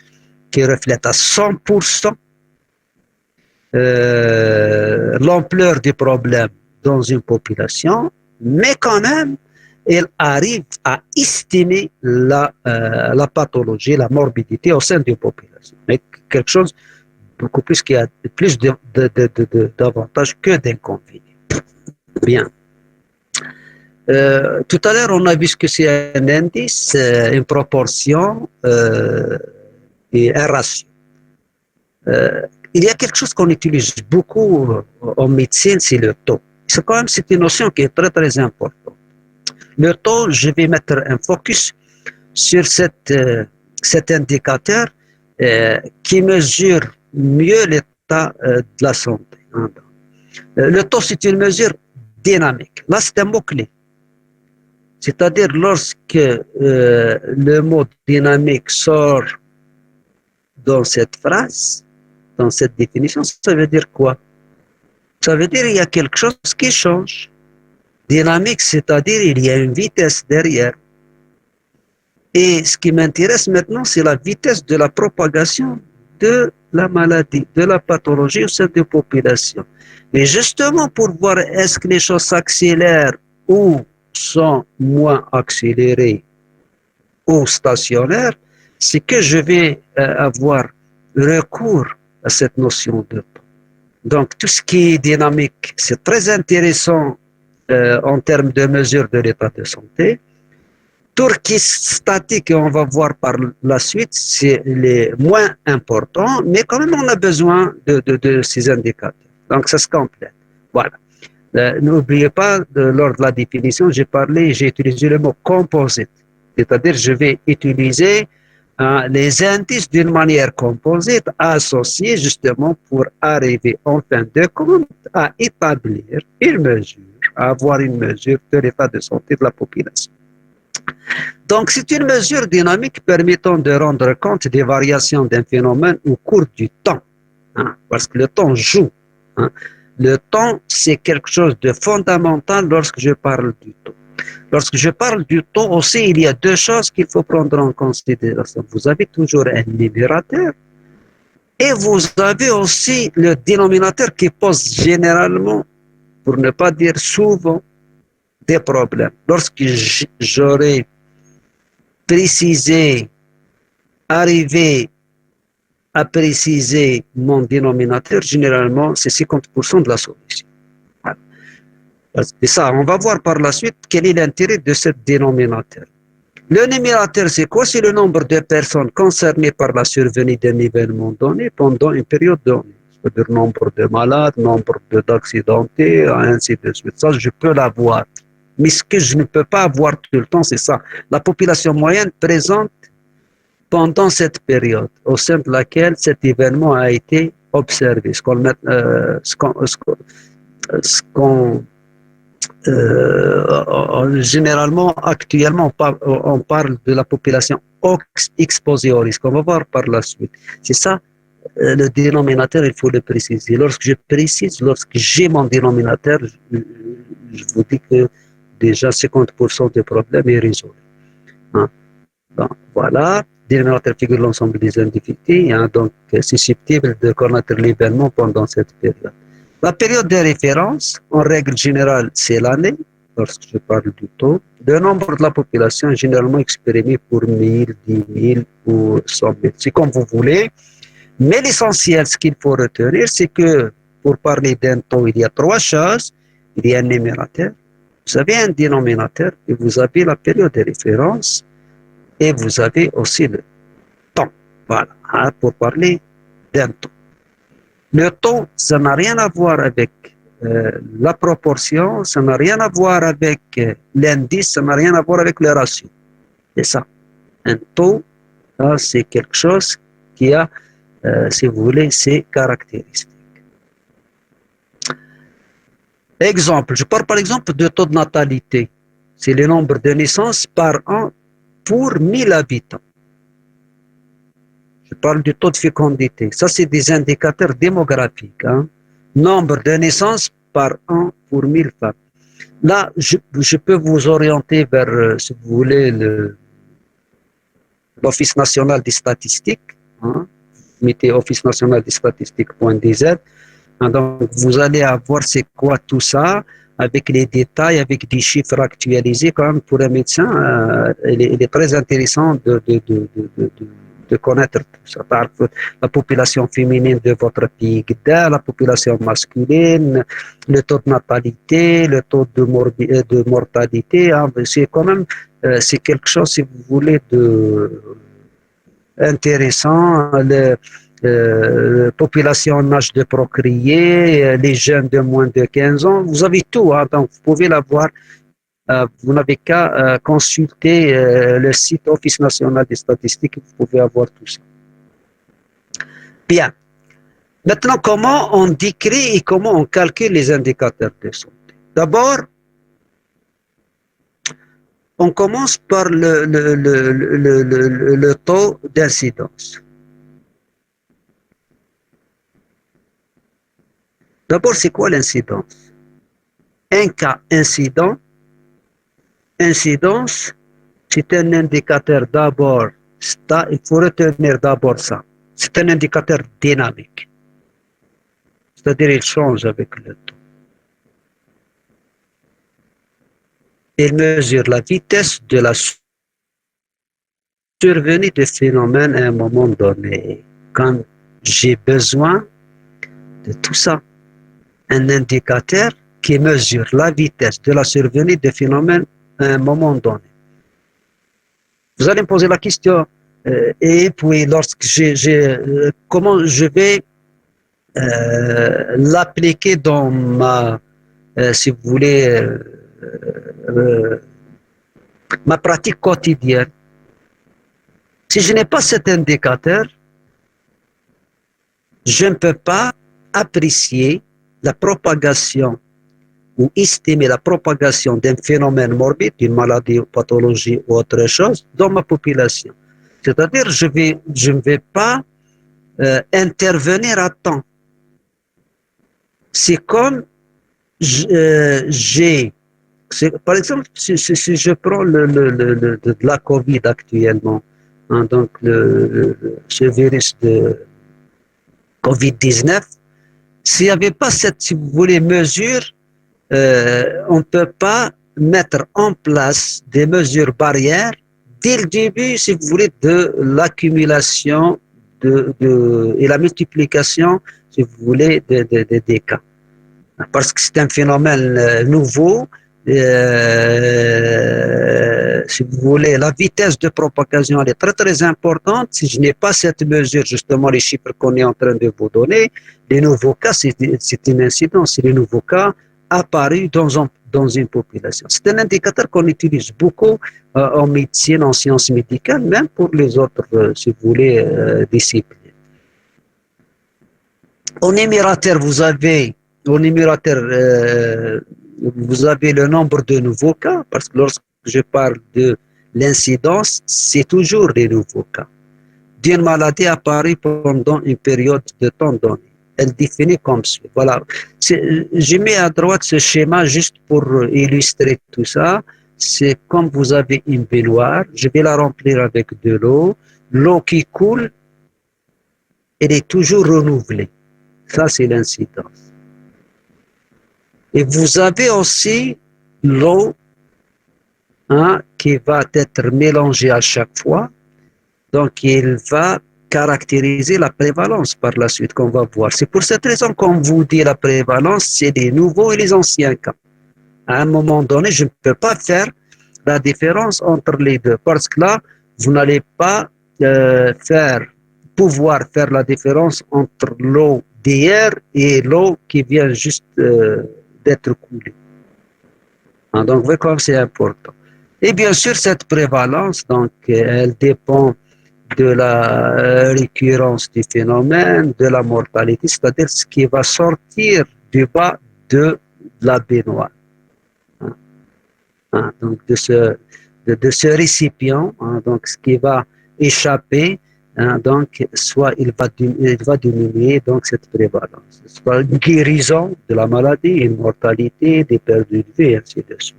qui reflète à 100% l'ampleur du problème dans une population, mais quand même, elle arrive à estimer la pathologie, la morbidité au sein d'une population. Mais quelque chose beaucoup plus qui a plus d'avantages que d'inconvénients. Bien. Tout à l'heure, on a vu ce que c'est un indice, une proportion et un ratio. Il y a quelque chose qu'on utilise beaucoup en médecine, c'est le taux. C'est quand même c'est une notion qui est très très importante. Le taux, je vais mettre un focus sur cet indicateur qui mesure mieux l'état de la santé. Le taux, c'est une mesure dynamique. Là, c'est un mot-clé. C'est-à-dire lorsque le mot dynamique sort dans cette phrase, dans cette définition, ça veut dire quoi? Ça veut dire qu'il y a quelque chose qui change. Dynamique, c'est-à-dire il y a une vitesse derrière. Et ce qui m'intéresse maintenant, c'est la vitesse de la propagation de la maladie, de la pathologie au sein des populations. Et justement, pour voir est-ce que les choses s'accélèrent ou sont moins accélérées ou stationnaires, c'est que je vais avoir recours à cette notion de temps. Donc, tout ce qui est dynamique, c'est très intéressant en termes de mesure de l'état de santé. Tout ce qui est statique, et on va voir par la suite, c'est les moins importants, mais quand même, on a besoin de ces indicateurs. Donc, ça se complète. Voilà. N'oubliez pas, lors de la définition, j'ai utilisé le mot composite. C'est-à-dire, je vais utiliser les indices d'une manière composite associés justement pour arriver en fin de compte à établir une mesure, à avoir une mesure de l'état de santé de la population. Donc, c'est une mesure dynamique permettant de rendre compte des variations d'un phénomène au cours du temps, parce que le temps joue. Le temps, c'est quelque chose de fondamental lorsque je parle du temps. Lorsque je parle du temps aussi, il y a deux choses qu'il faut prendre en considération. Vous avez toujours un numérateur et vous avez aussi le dénominateur qui pose généralement, pour ne pas dire souvent, des problèmes. Lorsque j'aurai précisé, arrivé à préciser mon dénominateur, généralement, c'est 50% de la solution. Et ça, on va voir par la suite quel est l'intérêt de ce dénominateur. Le numérateur, c'est quoi? C'est le nombre de personnes concernées par la survenue d'un événement donné pendant une période donnée. C'est-à-dire nombre de malades, nombre d'accidentés, ainsi de suite. Ça, je peux l'avoir. Mais ce que je ne peux pas avoir tout le temps, c'est ça. La population moyenne présente pendant cette période au sein de laquelle cet événement a été observé. Généralement, actuellement, on parle de la population exposée au risque. On va voir par la suite. C'est ça, le dénominateur, il faut le préciser. Lorsque j'ai mon dénominateur, je vous dis que déjà 50% des problèmes est résolu. Donc, voilà, dénominateur figure l'ensemble des individus, donc susceptibles de connaître l'événement pendant cette période. La période de référence, en règle générale, c'est l'année, lorsque je parle du taux. Le nombre de la population est généralement exprimé pour 1000, 10 000 ou 100 000. C'est comme vous voulez. Mais l'essentiel, ce qu'il faut retenir, c'est que pour parler d'un taux, il y a trois choses. Il y a un numérateur, vous avez un dénominateur et vous avez la période de référence et vous avez aussi le temps. Voilà, pour parler d'un taux. Le taux, ça n'a rien à voir avec la proportion, ça n'a rien à voir avec l'indice, ça n'a rien à voir avec le ratio. C'est ça. Un taux, c'est quelque chose qui a si vous voulez, ces caractéristiques. Exemple, je parle par exemple de taux de natalité. C'est le nombre de naissances par an pour 1000 habitants. Je parle du taux de fécondité. Ça, c'est des indicateurs démographiques. Hein. Nombre de naissances par an pour 1000 femmes. Là, je peux vous orienter vers, si vous voulez, l'Office national des statistiques. Hein. Mettez Office national des statistiques.dz. Donc, vous allez avoir c'est quoi tout ça, avec les détails, avec des chiffres actualisés. Quand même, pour un médecin, il est très intéressant de connaître tout ça. Par la population féminine de votre pays, la population masculine, le taux de natalité, le taux de mortalité. Hein, c'est quand même, c'est quelque chose, si vous voulez, de intéressant. Population en âge de procréer, les jeunes de moins de 15 ans, vous avez tout, hein, donc vous pouvez l'avoir. Vous n'avez qu'à consulter le site Office national des statistiques, vous pouvez avoir tout ça. Bien. Maintenant, comment on décrit et comment on calcule les indicateurs de santé? D'abord, on commence par le taux d'incidence. D'abord, c'est quoi l'incidence? Un cas incidence, c'est un indicateur d'abord, il faut retenir d'abord ça, c'est un indicateur dynamique. C'est-à-dire il change avec le temps. Il mesure la vitesse de la survenue de phénomènes à un moment donné. Quand j'ai besoin de tout ça, un indicateur qui mesure la vitesse de la survenue des phénomènes à un moment donné. Vous allez me poser la question, et puis lorsque comment je vais l'appliquer dans ma, si vous voulez, ma pratique quotidienne. Si je n'ai pas cet indicateur, je ne peux pas apprécier la propagation ou estimer la propagation d'un phénomène morbide, d'une maladie ou pathologie ou autre chose dans ma population. C'est-à-dire, je ne vais pas intervenir à temps. C'est comme par exemple, si je prends la COVID actuellement, hein, donc ce virus de COVID-19, s'il n'y avait pas cette, si vous voulez, mesure, on ne peut pas mettre en place des mesures barrières dès le début, si vous voulez, de l'accumulation et la multiplication, si vous voulez, des cas. Parce que c'est un phénomène nouveau. Si vous voulez, la vitesse de propagation elle est très très importante. Si je n'ai pas cette mesure, justement les chiffres qu'on est en train de vous donner, les nouveaux cas, c'est une incidence, c'est les nouveaux cas apparus dans une population. C'est un indicateur qu'on utilise beaucoup en médecine, en sciences médicales, même pour les autres, si vous voulez, disciplines. Au numérateur, vous avez le nombre de nouveaux cas, parce que lorsque je parle de l'incidence, c'est toujours les nouveaux cas d'une maladie apparue pendant une période de temps donné. Elle définit comme suit. Voilà. J'ai mis à droite ce schéma juste pour illustrer tout ça. C'est comme vous avez une baignoire, je vais la remplir avec de l'eau. L'eau qui coule, elle est toujours renouvelée. Ça, c'est l'incidence. Et vous avez aussi l'eau qui va être mélangée à chaque fois. Donc, il va caractériser la prévalence par la suite qu'on va voir. C'est pour cette raison qu'on vous dit la prévalence, c'est les nouveaux et les anciens cas. À un moment donné, je ne peux pas faire la différence entre les deux parce que là, vous n'allez pas pouvoir faire la différence entre l'eau d'hier et l'eau qui vient juste d'être coulée. Donc, vous voyez comme c'est important. Et bien sûr, cette prévalence, donc, elle dépend de la récurrence du phénomène, de la mortalité, c'est-à-dire ce qui va sortir du bas de la baignoire. Donc de ce récipient, donc ce qui va échapper, donc soit il va diminuer donc cette prévalence, soit une guérison de la maladie, une mortalité, des pertes de vie, et ainsi de suite.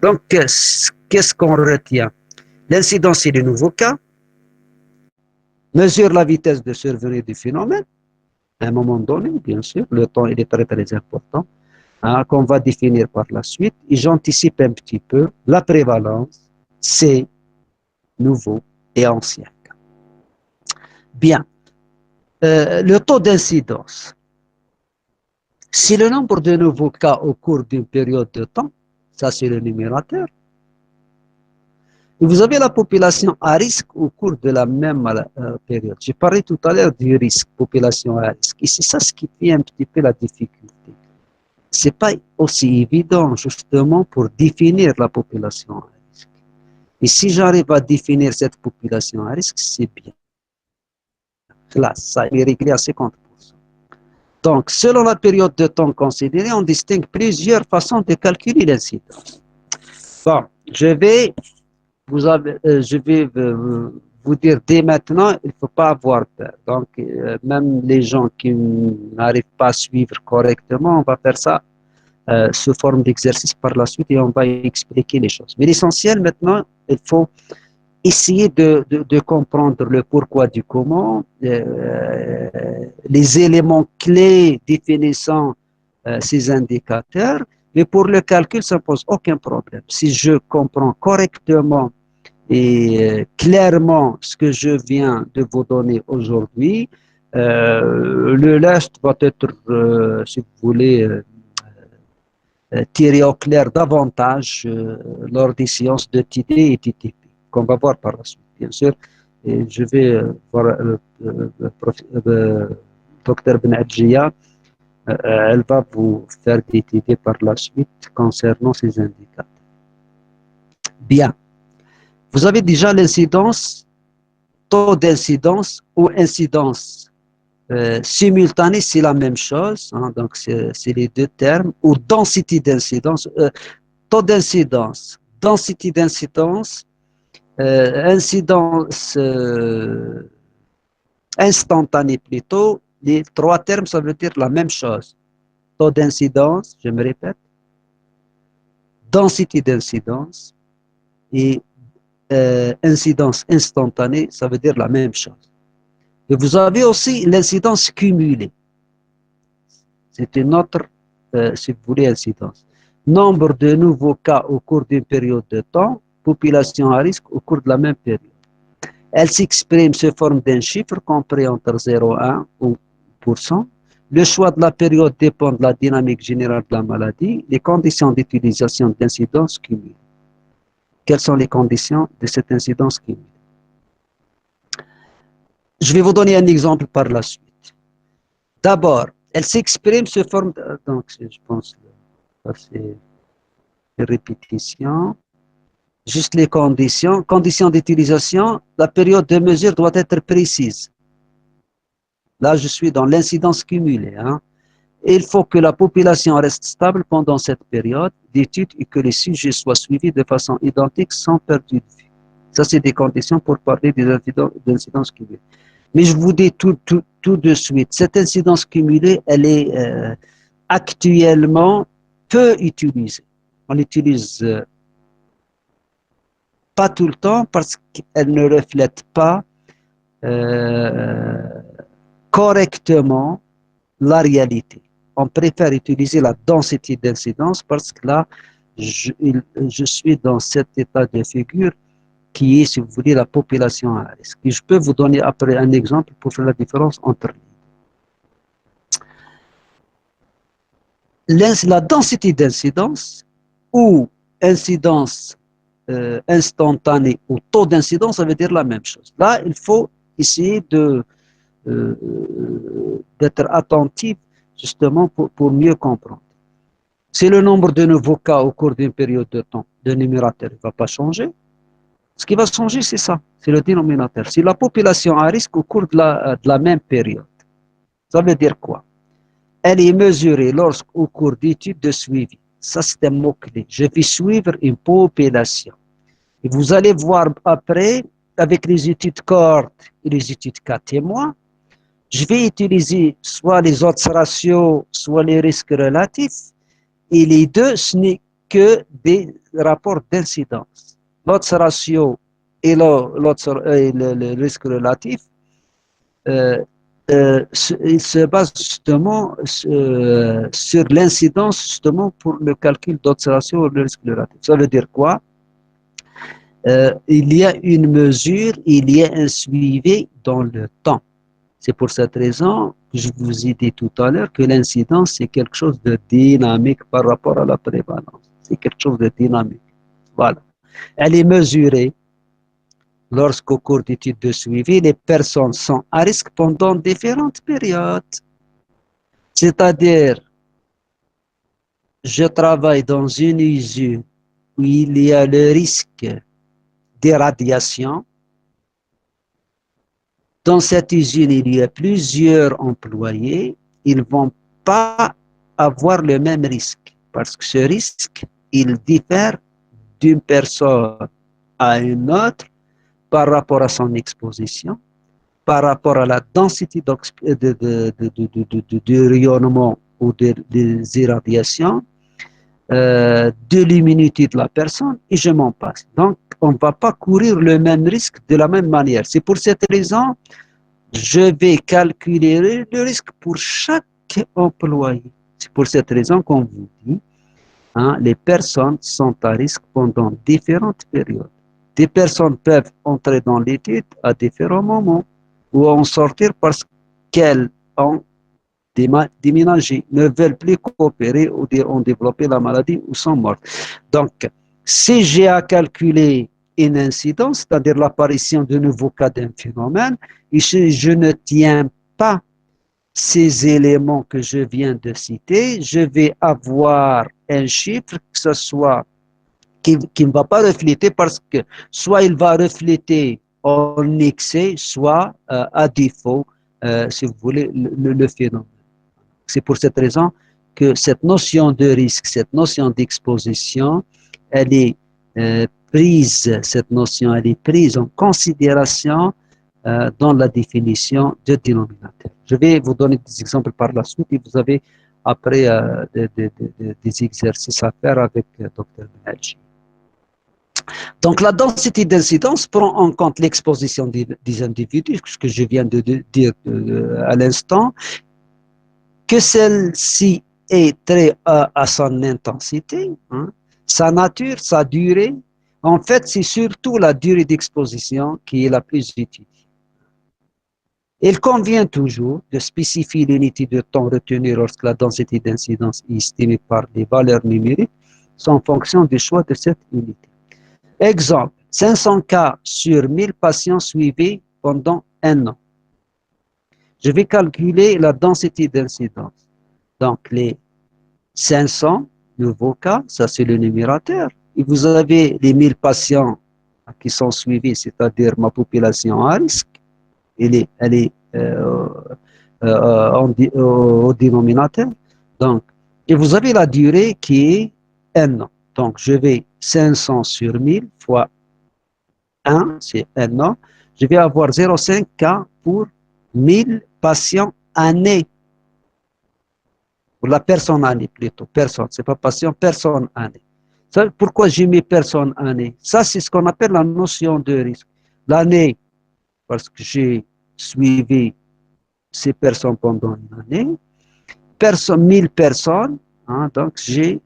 Donc qu'est-ce qu'on retient? L'incidence c'est le nouveau cas, mesure la vitesse de survenue du phénomène, à un moment donné, bien sûr, le temps il est très très important, qu'on va définir par la suite, et j'anticipe un petit peu la prévalence, c'est nouveau et ancien. Bien, le taux d'incidence, c'est le nombre de nouveaux cas au cours d'une période de temps, ça c'est le numérateur. Et vous avez la population à risque au cours de la même période. J'ai parlé tout à l'heure du risque, population à risque. Et c'est ça ce qui fait un petit peu la difficulté. C'est pas aussi évident justement pour définir la population à risque. Et si j'arrive à définir cette population à risque, c'est bien. Là, ça est réglé à 50%. Donc, selon la période de temps considérée, on distingue plusieurs façons de calculer l'incidence. Bon, je vais vous dire dès maintenant, il ne faut pas avoir peur. Donc, même les gens qui n'arrivent pas à suivre correctement, on va faire ça sous forme d'exercice par la suite et on va expliquer les choses. Mais l'essentiel maintenant, il faut essayer de comprendre le pourquoi du comment, les éléments clés définissant ces indicateurs. Mais pour le calcul, ça ne pose aucun problème. Si je comprends correctement et clairement ce que je viens de vous donner aujourd'hui, le reste va être, si vous voulez, tiré au clair davantage lors des séances de TD et TTP, qu'on va voir par la suite, bien sûr. Et je vais voir le docteur Ben Adjia, elle va vous faire des TD par la suite concernant ces indicateurs. Bien. Vous avez déjà l'incidence, taux d'incidence ou incidence simultanée, c'est la même chose, hein, donc c'est les deux termes, ou densité d'incidence, taux d'incidence, densité d'incidence, incidence instantanée plutôt, les trois termes, ça veut dire la même chose. Taux d'incidence, je me répète, densité d'incidence et incidence instantanée, ça veut dire la même chose. Et vous avez aussi l'incidence cumulée. C'est une autre, si vous voulez, incidence. Nombre de nouveaux cas au cours d'une période de temps, population à risque au cours de la même période. Elle s'exprime sous forme d'un chiffre compris entre 0 et 1 ou %. Le choix de la période dépend de la dynamique générale de la maladie, les conditions d'utilisation d'incidence cumulée. Quelles sont les conditions de cette incidence cumulée? Je vais vous donner un exemple par la suite. D'abord, elle s'exprime sous forme de, donc je pense que c'est une répétition. Juste les conditions. Conditions d'utilisation, la période de mesure doit être précise. Là, je suis dans l'incidence cumulée. Hein. Il faut que la population reste stable pendant cette période d'étude et que les sujets soient suivis de façon identique sans perte de vue. Ça, c'est des conditions pour parler des incidences cumulées. Mais je vous dis tout de suite, cette incidence cumulée, elle est actuellement peu utilisée. On l'utilise pas tout le temps parce qu'elle ne reflète pas correctement la réalité. On préfère utiliser la densité d'incidence parce que là, je suis dans cet état de figure qui est, si vous voulez, la population à risque. Et je peux vous donner après un exemple pour faire la différence entre la densité d'incidence ou incidence instantanée ou taux d'incidence, ça veut dire la même chose. Là, il faut essayer d'être attentif justement pour mieux comprendre. Si le nombre de nouveaux cas au cours d'une période de temps, le numérateur ne va pas changer. Ce qui va changer, c'est ça, c'est le dénominateur. C'est la population à risque au cours de la même période. Ça veut dire quoi? Elle est mesurée lorsqu'au cours d'études de suivi. Ça, c'est un mot-clé. Je vais suivre une population. Et vous allez voir après, avec les études cohortes et les études cas témoins, je vais utiliser soit les autres ratios, soit les risques relatifs. Et les deux, ce n'est que des rapports d'incidence. L'autre ratio et le risque relatif, euh, il se base justement sur l'incidence justement pour le calcul d'autres ratios ou le risque relatif. Ça veut dire quoi? Il y a une mesure, il y a un suivi dans le temps. C'est pour cette raison que je vous ai dit tout à l'heure que l'incidence, c'est quelque chose de dynamique par rapport à la prévalence. C'est quelque chose de dynamique. Voilà. Elle est mesurée lorsqu'au cours d'études de suivi, les personnes sont à risque pendant différentes périodes. C'est-à-dire, je travaille dans une usine où il y a le risque d'irradiation. Dans cette usine, il y a plusieurs employés. Ils ne vont pas avoir le même risque parce que ce risque, il diffère d'une personne à une autre par rapport à son exposition, par rapport à la densité de rayonnement ou des irradiations, de l'immunité de la personne, et je m'en passe. Donc, on ne va pas courir le même risque de la même manière. C'est pour cette raison je vais calculer le risque pour chaque employé. C'est pour cette raison qu'on vous dit, hein, les personnes sont à risque pendant différentes périodes. Des personnes peuvent entrer dans l'étude à différents moments ou en sortir parce qu'elles ont déménagé, ne veulent plus coopérer ou ont développé la maladie ou sont mortes. Donc, si j'ai à calculer une incidence, c'est-à-dire l'apparition de nouveaux cas d'un phénomène, et si je ne tiens pas ces éléments que je viens de citer, je vais avoir un chiffre que ce soit qui ne va pas refléter parce que soit il va refléter en excès, soit à défaut, si vous voulez, le phénomène. C'est pour cette raison que cette notion de risque, cette notion d'exposition, elle est cette notion, elle est prise en considération dans la définition de dénominateur. Je vais vous donner des exemples par la suite et vous avez après des exercices à faire avec Dr. Benadji. Donc la densité d'incidence prend en compte l'exposition des individus, ce que je viens de dire à l'instant, que celle-ci est très à son intensité, hein, sa nature, sa durée. En fait, c'est surtout la durée d'exposition qui est la plus utile. Il convient toujours de spécifier l'unité de temps retenue lorsque la densité d'incidence est estimée par des valeurs numériques en fonction du choix de cette unité. Exemple, 500 cas sur 1000 patients suivis pendant un an. Je vais calculer la densité d'incidence. Donc, les 500 nouveaux cas, ça c'est le numérateur. Et vous avez les 1000 patients qui sont suivis, c'est-à-dire ma population à risque, elle est au dénominateur. Donc, et vous avez la durée qui est 1 an. Donc, je vais 500 sur 1000 fois 1, c'est 1 an. Je vais avoir 0,5 cas pour 1000 patients année. Pour la personne année plutôt, personne, c'est pas patient, personne année. Ça, pourquoi j'ai mis personne année? Ça, c'est ce qu'on appelle la notion de risque. L'année, parce que j'ai suivi ces personnes pendant une année, 1000 personnes, hein, donc j'ai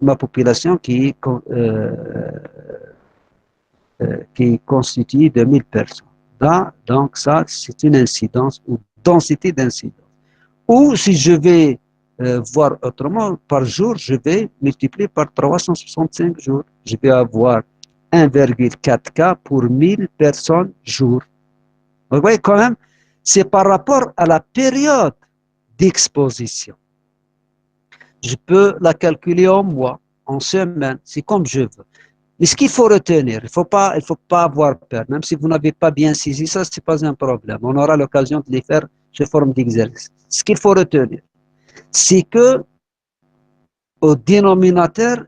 ma population qui est constituée de 1000 personnes. Là, donc ça, c'est une incidence ou densité d'incidence. Ou si je vais voir autrement, par jour, je vais multiplier par 365 jours. Je vais avoir 1,4 cas pour 1000 personnes jour. Vous voyez quand même, c'est par rapport à la période d'exposition. Je peux la calculer en mois, en semaine, c'est comme je veux. Mais ce qu'il faut retenir, il faut pas avoir peur. Même si vous n'avez pas bien saisi ça, c'est pas un problème. On aura l'occasion de les faire sous forme d'exercice. Ce qu'il faut retenir, c'est que au dénominateur,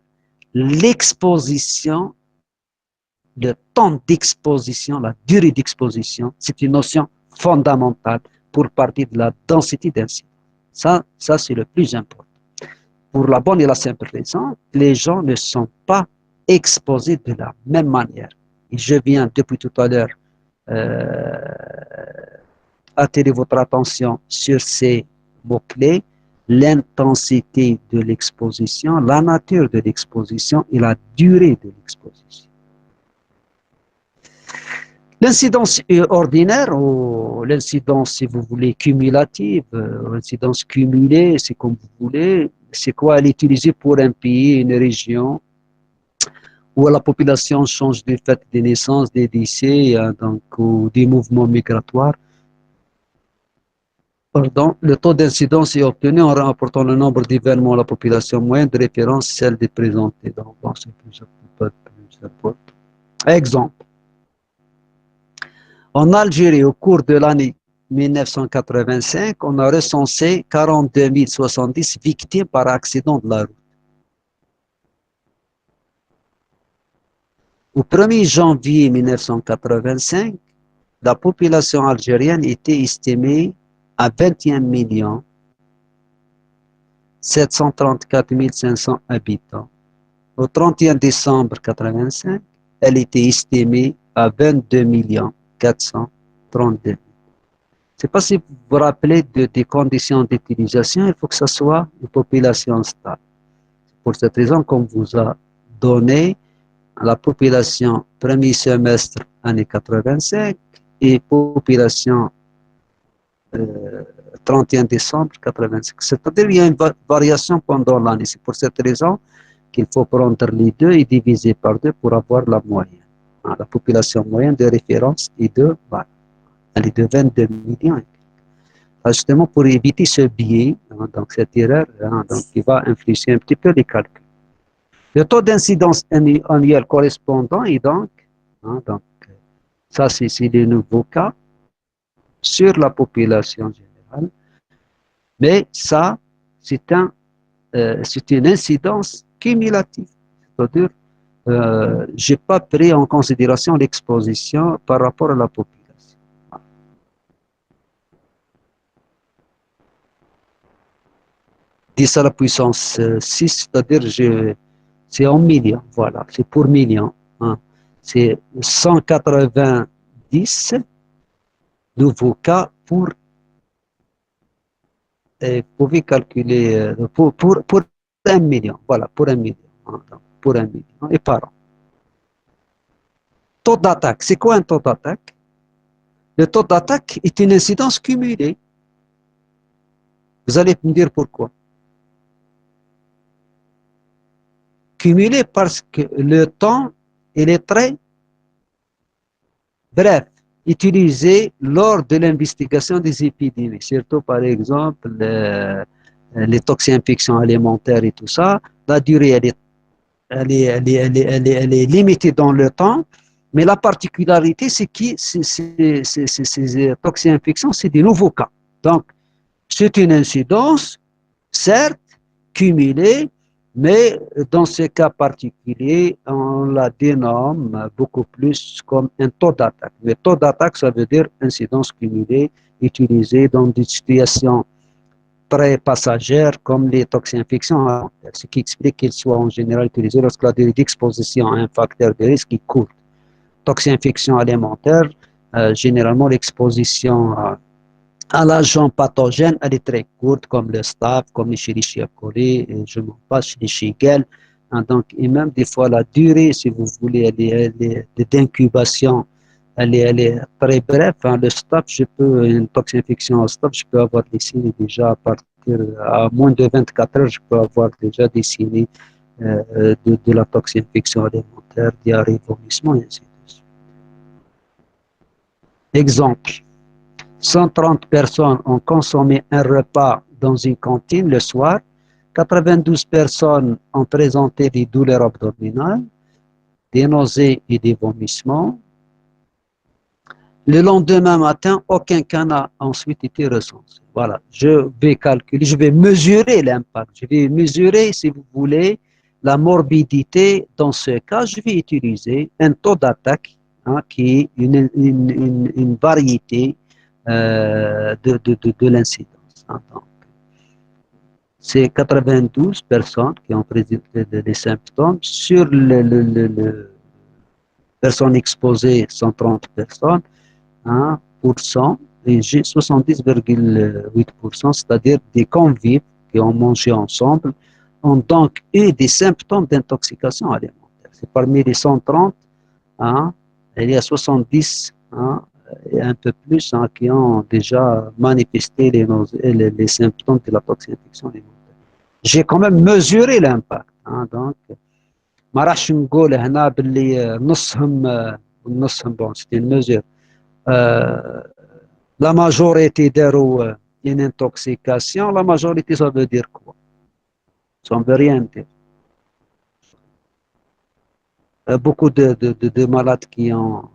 l'exposition, le temps d'exposition, la durée d'exposition, c'est une notion fondamentale pour partir de la densité d'incidence. Ça c'est le plus important. Pour la bonne et la simple raison, les gens ne sont pas exposés de la même manière. Et je viens depuis tout à l'heure attirer votre attention sur ces mots-clés, l'intensité de l'exposition, la nature de l'exposition et la durée de l'exposition. L'incidence ordinaire ou l'incidence, si vous voulez, cumulative, l'incidence cumulée, c'est comme vous voulez, c'est quoi? Elle est utilisée pour un pays, une région, où la population change du fait des naissances, des décès, donc, ou des mouvements migratoires. Pardon, le taux d'incidence est obtenu en rapportant le nombre d'événements à la population moyenne de référence, celle des présentés. Donc, bon, c'est plus important. Exemple. En Algérie, au cours de l'année 1985, on a recensé 42 070 victimes par accident de la route. Au 1er janvier 1985, la population algérienne était estimée à 21 millions 734 500 habitants. Au 31 décembre 1985, elle était estimée à 22 millions 432 000. Je ne sais pas si vous vous rappelez des conditions d'utilisation, il faut que ce soit une population stable. Pour cette raison qu'on vous a donné la population premier semestre année 85 et population 31 décembre 85. C'est-à-dire qu'il y a une variation pendant l'année. C'est pour cette raison qu'il faut prendre les deux et diviser par deux pour avoir la moyenne. La population moyenne de référence est de, elle est de 22 millions. Justement pour éviter ce biais, donc cette erreur, donc, qui va influencer un petit peu les calculs. Le taux d'incidence annuel correspondant est donc, ça c'est le nouveau cas sur la population générale, mais ça c'est une incidence cumulative, c'est-à-dire je n'ai pas pris en considération l'exposition par rapport à la population. 10 à la puissance 6, c'est-à-dire c'est en millions, voilà, c'est pour millions. C'est 190 nouveaux cas pour, vous pouvez calculer, pour 1 million, voilà, pour 1 million, pour 1 million, et par an. Taux d'attaque, c'est quoi un taux d'attaque? Le taux d'attaque est une incidence cumulée. Vous allez me dire pourquoi. Cumulé parce que le temps, il est très bref, utilisé lors de l'investigation des épidémies, surtout par exemple les toxi-infections alimentaires et tout ça. La durée, elle est limitée dans le temps, mais la particularité, c'est que ces toxi-infections, c'est des nouveaux cas. Donc, c'est une incidence, certes, cumulée, mais dans ce cas particulier, on la dénomme beaucoup plus comme un taux d'attaque. Le taux d'attaque, ça veut dire incidence cumulée utilisée dans des situations très passagères comme les toxi-infections, ce qui explique qu'ils soient en général utilisés lorsque la durée d'exposition à un facteur de risque est courte. Toxi-infection alimentaire, généralement l'exposition à l'agent pathogène, elle est très courte, comme le staph, comme les Escherichia coli, et je m'en passe, les Shigella. Donc, et même des fois, la durée, si vous voulez, d'incubation, elle est très brève. Le staph, une toxinfection au staph, je peux avoir des signes déjà à moins de 24 heures, je peux avoir déjà des signes de la toxinfection alimentaire, diarrhée, vomissement, et ainsi de suite. Exemple. 130 personnes ont consommé un repas dans une cantine le soir. 92 personnes ont présenté des douleurs abdominales. des nausées et des vomissements. Le lendemain matin, aucun cas n'a ensuite été recensé. Voilà, je vais calculer, je vais mesurer l'impact. Je vais mesurer, si vous voulez, la morbidité. Dans ce cas, je vais utiliser un taux d'attaque qui est une variété de l'incidence. C'est 92 personnes qui ont présenté des symptômes. Sur le personnes exposées, 130 personnes, 1%, et j'ai 70,8%, c'est-à-dire des convives qui ont mangé ensemble, ont donc eu des symptômes d'intoxication alimentaire. C'est parmi les 130, il y a 70 et un peu plus qui ont déjà manifesté les symptômes de la toxinfection alimentaire. J'ai quand même mesuré l'impact. Donc, ما راحش نقول هنا باللي نصهم بون سيتي ميزور la majorité داروا une intoxication, la majorité ça veut dire quoi? Ça ne veut rien dire. Beaucoup de malades qui ont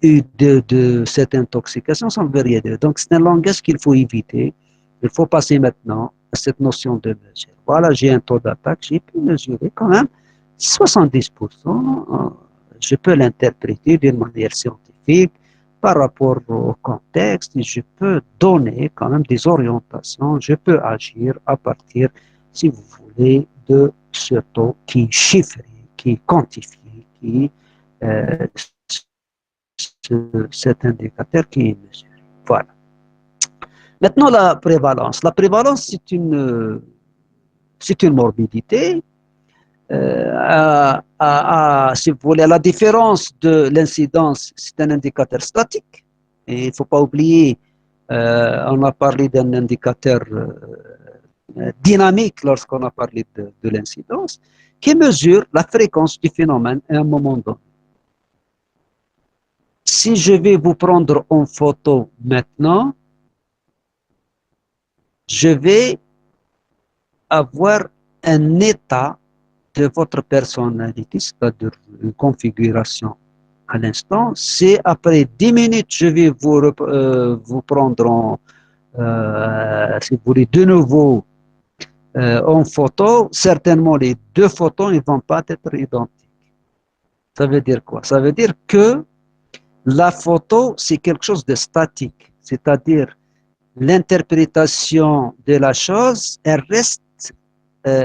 eu de cette intoxication, ça ne veut rien dire. Donc c'est un langage qu'il faut éviter. Il faut passer maintenant à cette notion de mesure. Voilà, j'ai un taux d'attaque, j'ai pu mesurer quand même 70%. Je peux l'interpréter d'une manière scientifique par rapport au contexte et je peux donner quand même des orientations. Je peux agir à partir, si vous voulez, de ce taux qui est chiffré, qui est quantifié, qui euh, cet indicateur qui est mesuré. Voilà. Maintenant, la prévalence. La prévalence, c'est une morbidité. Si vous voulez, à la différence de l'incidence, c'est un indicateur statique. Et il ne faut pas oublier, on a parlé d'un indicateur dynamique lorsqu'on a parlé de l'incidence, qui mesure la fréquence du phénomène à un moment donné. Si je vais vous prendre en photo maintenant, je vais avoir un état de votre personnalité, c'est-à-dire une configuration à l'instant. C'est après 10 minutes, je vais vous prendre si vous voulez, de nouveau en photo. Certainement, les deux photos ne vont pas être identiques. Ça veut dire quoi? Ça veut dire que la photo, c'est quelque chose de statique, c'est-à-dire l'interprétation de la chose, elle reste,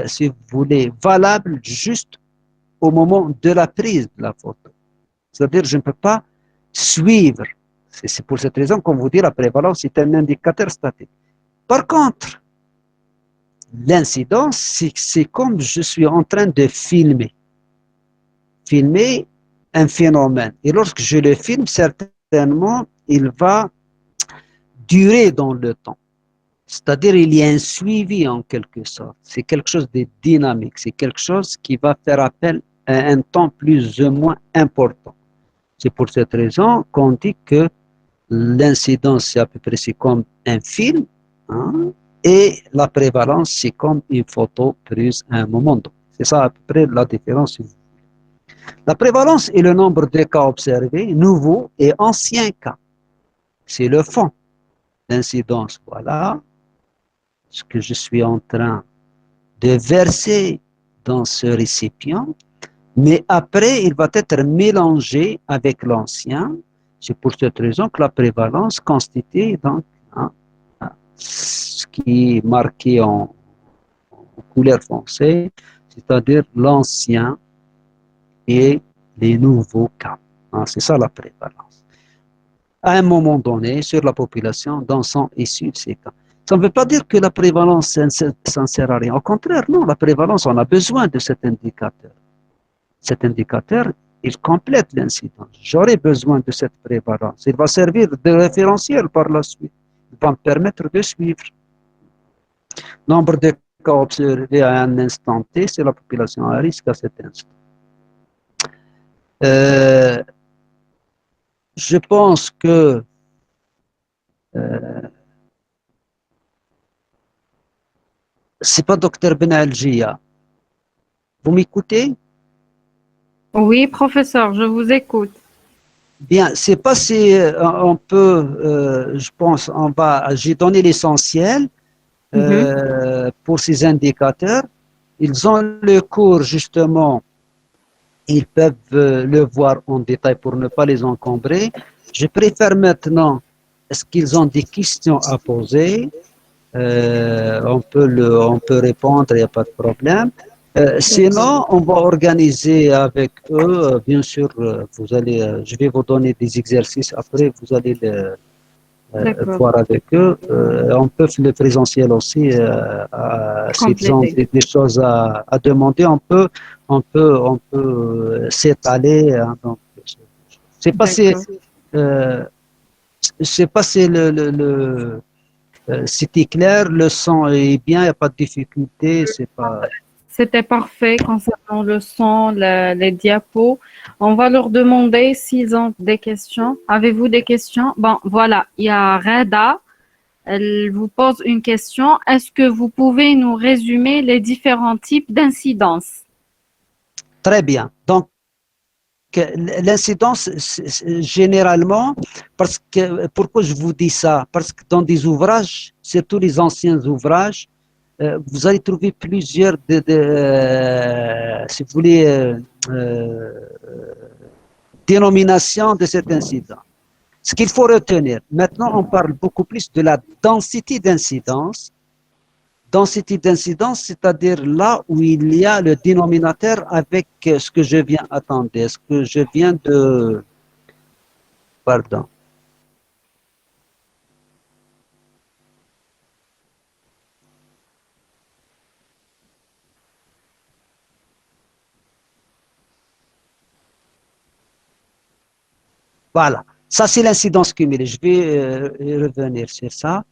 si vous voulez, valable juste au moment de la prise de la photo. C'est-à-dire, je ne peux pas suivre. C'est pour cette raison qu'on vous dit la prévalence est un indicateur statique. Par contre, l'incidence, c'est comme je suis en train de filmer un phénomène. Et lorsque je le filme, certainement, il va durer dans le temps. C'est-à-dire il y a un suivi en quelque sorte. C'est quelque chose de dynamique. C'est quelque chose qui va faire appel à un temps plus ou moins important. C'est pour cette raison qu'on dit que l'incidence, c'est à peu près comme un film, et la prévalence, c'est comme une photo prise à un moment donné. C'est ça à peu près la différence. La prévalence est le nombre de cas observés, nouveaux et anciens cas. C'est le fond. L'incidence, voilà ce que je suis en train de verser dans ce récipient, mais après, il va être mélangé avec l'ancien. C'est pour cette raison que la prévalence constitue donc ce qui est marqué en couleur foncée, c'est-à-dire l'ancien et les nouveaux cas. C'est ça la prévalence. À un moment donné, sur la population, dont sont issus ces cas. Ça ne veut pas dire que la prévalence, ça ne sert à rien. Au contraire, non, la prévalence, on a besoin de cet indicateur. Cet indicateur, il complète l'incidence. J'aurai besoin de cette prévalence. Il va servir de référentiel par la suite. Il va me permettre de suivre. Nombre de cas observés à un instant T, c'est la population à risque à cet instant. Je pense que c'est pas docteur Ben Algia. Vous m'écoutez? Oui, professeur, je vous écoute. Bien, c'est pas si on peut, je pense, j'ai donné l'essentiel Mhm. pour ces indicateurs. Ils ont le cours justement, ils peuvent le voir en détail pour ne pas les encombrer. Je préfère maintenant, est-ce qu'ils ont des questions à poser? On peut répondre, il n'y a pas de problème. D'accord. Sinon, on va organiser avec eux, bien sûr, je vais vous donner des exercices après, vous allez D'accord. voir avec eux. On peut faire le présentiel aussi, s'ils ont Complété. des choses à demander, on peut s'étaler. Hein, donc, c'est pas si, D'accord. euh, c'est pas si c'était clair, le son est bien, il n'y a pas de difficulté, c'est pas. C'était parfait concernant le son, les diapos. On va leur demander s'ils ont des questions. Avez-vous des questions? Bon, voilà, il y a Reda. Elle vous pose une question. Est-ce que vous pouvez nous résumer les différents types d'incidences? Très bien. Donc, l'incidence, généralement, parce que, pourquoi je vous dis ça? Parce que dans des ouvrages, surtout les anciens ouvrages, vous allez trouver plusieurs, si vous voulez, dénominations de cet incident. Ce qu'il faut retenir, maintenant on parle beaucoup plus de la densité d'incidence. Densité d'incidence, c'est-à-dire là où il y a le dénominateur avec ce que je viens attendre, ce que je viens de. Pardon. Voilà. Ça, c'est l'incidence cumulée. Je vais revenir sur ça.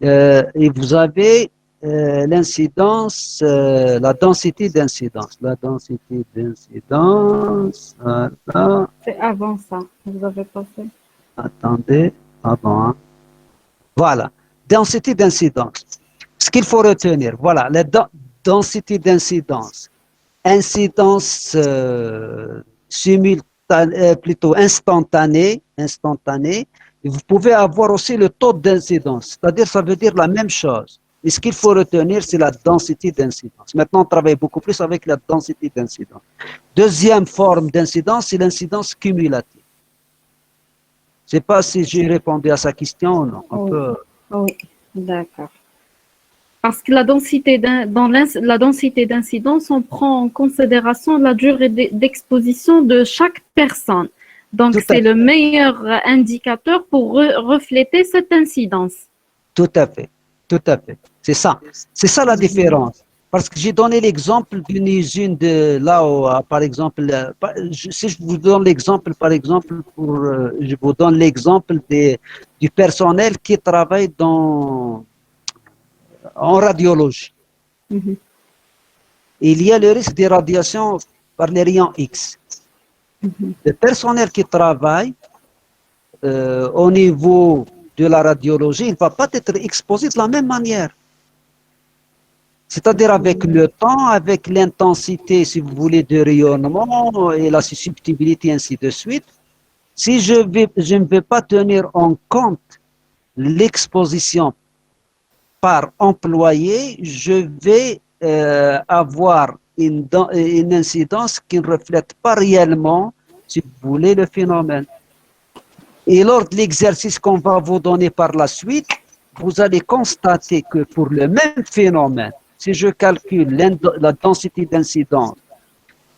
Et vous avez l'incidence, la densité d'incidence. La densité d'incidence. Voilà. C'est avant ça. Vous avez passé. Attendez. Pardon. Hein. Voilà. Densité d'incidence. Ce qu'il faut retenir, voilà, la densité d'incidence. Incidence simultanée, plutôt instantanée. Et vous pouvez avoir aussi le taux d'incidence, c'est-à-dire ça veut dire la même chose. Et ce qu'il faut retenir, c'est la densité d'incidence. Maintenant, on travaille beaucoup plus avec la densité d'incidence. Deuxième forme d'incidence, c'est l'incidence cumulative. Je ne sais pas si j'ai répondu à sa question ou non. On Oui, peut. oui, d'accord. Parce que la densité d'incidence, on prend en considération la durée d'exposition de chaque personne. Donc, Tout à c'est le fait. meilleur indicateur pour refléter cette incidence. Tout à fait, tout à fait. C'est ça. C'est ça la Mhm. différence. Parce que j'ai donné l'exemple d'une usine de là où, par exemple, si je vous donne l'exemple, par exemple, je vous donne l'exemple du personnel qui travaille en radiologie. Mhm. Il y a le risque des radiations par les rayons X. Mhm. Le personnel qui travaille au niveau de la radiologie, il ne va pas être exposé de la même manière. C'est-à-dire avec le temps, avec l'intensité, si vous voulez, de rayonnement et la susceptibilité, ainsi de suite. Si je ne vais pas tenir en compte l'exposition par employé, je vais avoir une incidence qui ne reflète pas réellement, si vous voulez, le phénomène. Et lors de l'exercice qu'on va vous donner par la suite, vous allez constater que pour le même phénomène, si je calcule la densité d'incidence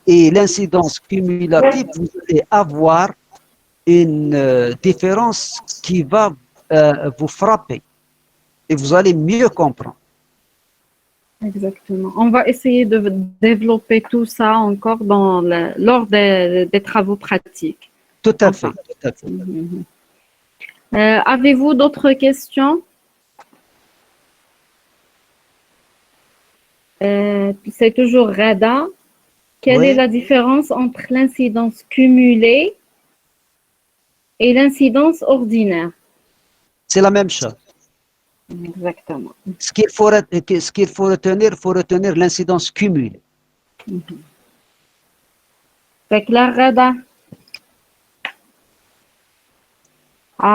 et l'incidence cumulative, vous allez avoir une différence qui va vous frapper et vous allez mieux comprendre. Exactement. On va essayer de développer tout ça encore lors des travaux pratiques. Tout à Enfin. fait, tout à fait. Mhm. Avez-vous d'autres questions? C'est toujours Rada. Quelle est Oui, la différence entre l'incidence cumulée et l'incidence ordinaire? c'est la même chose. Exactement. Ce qu'il faut retenir l'incidence cumulée. Mhm. C'est clair, Reda?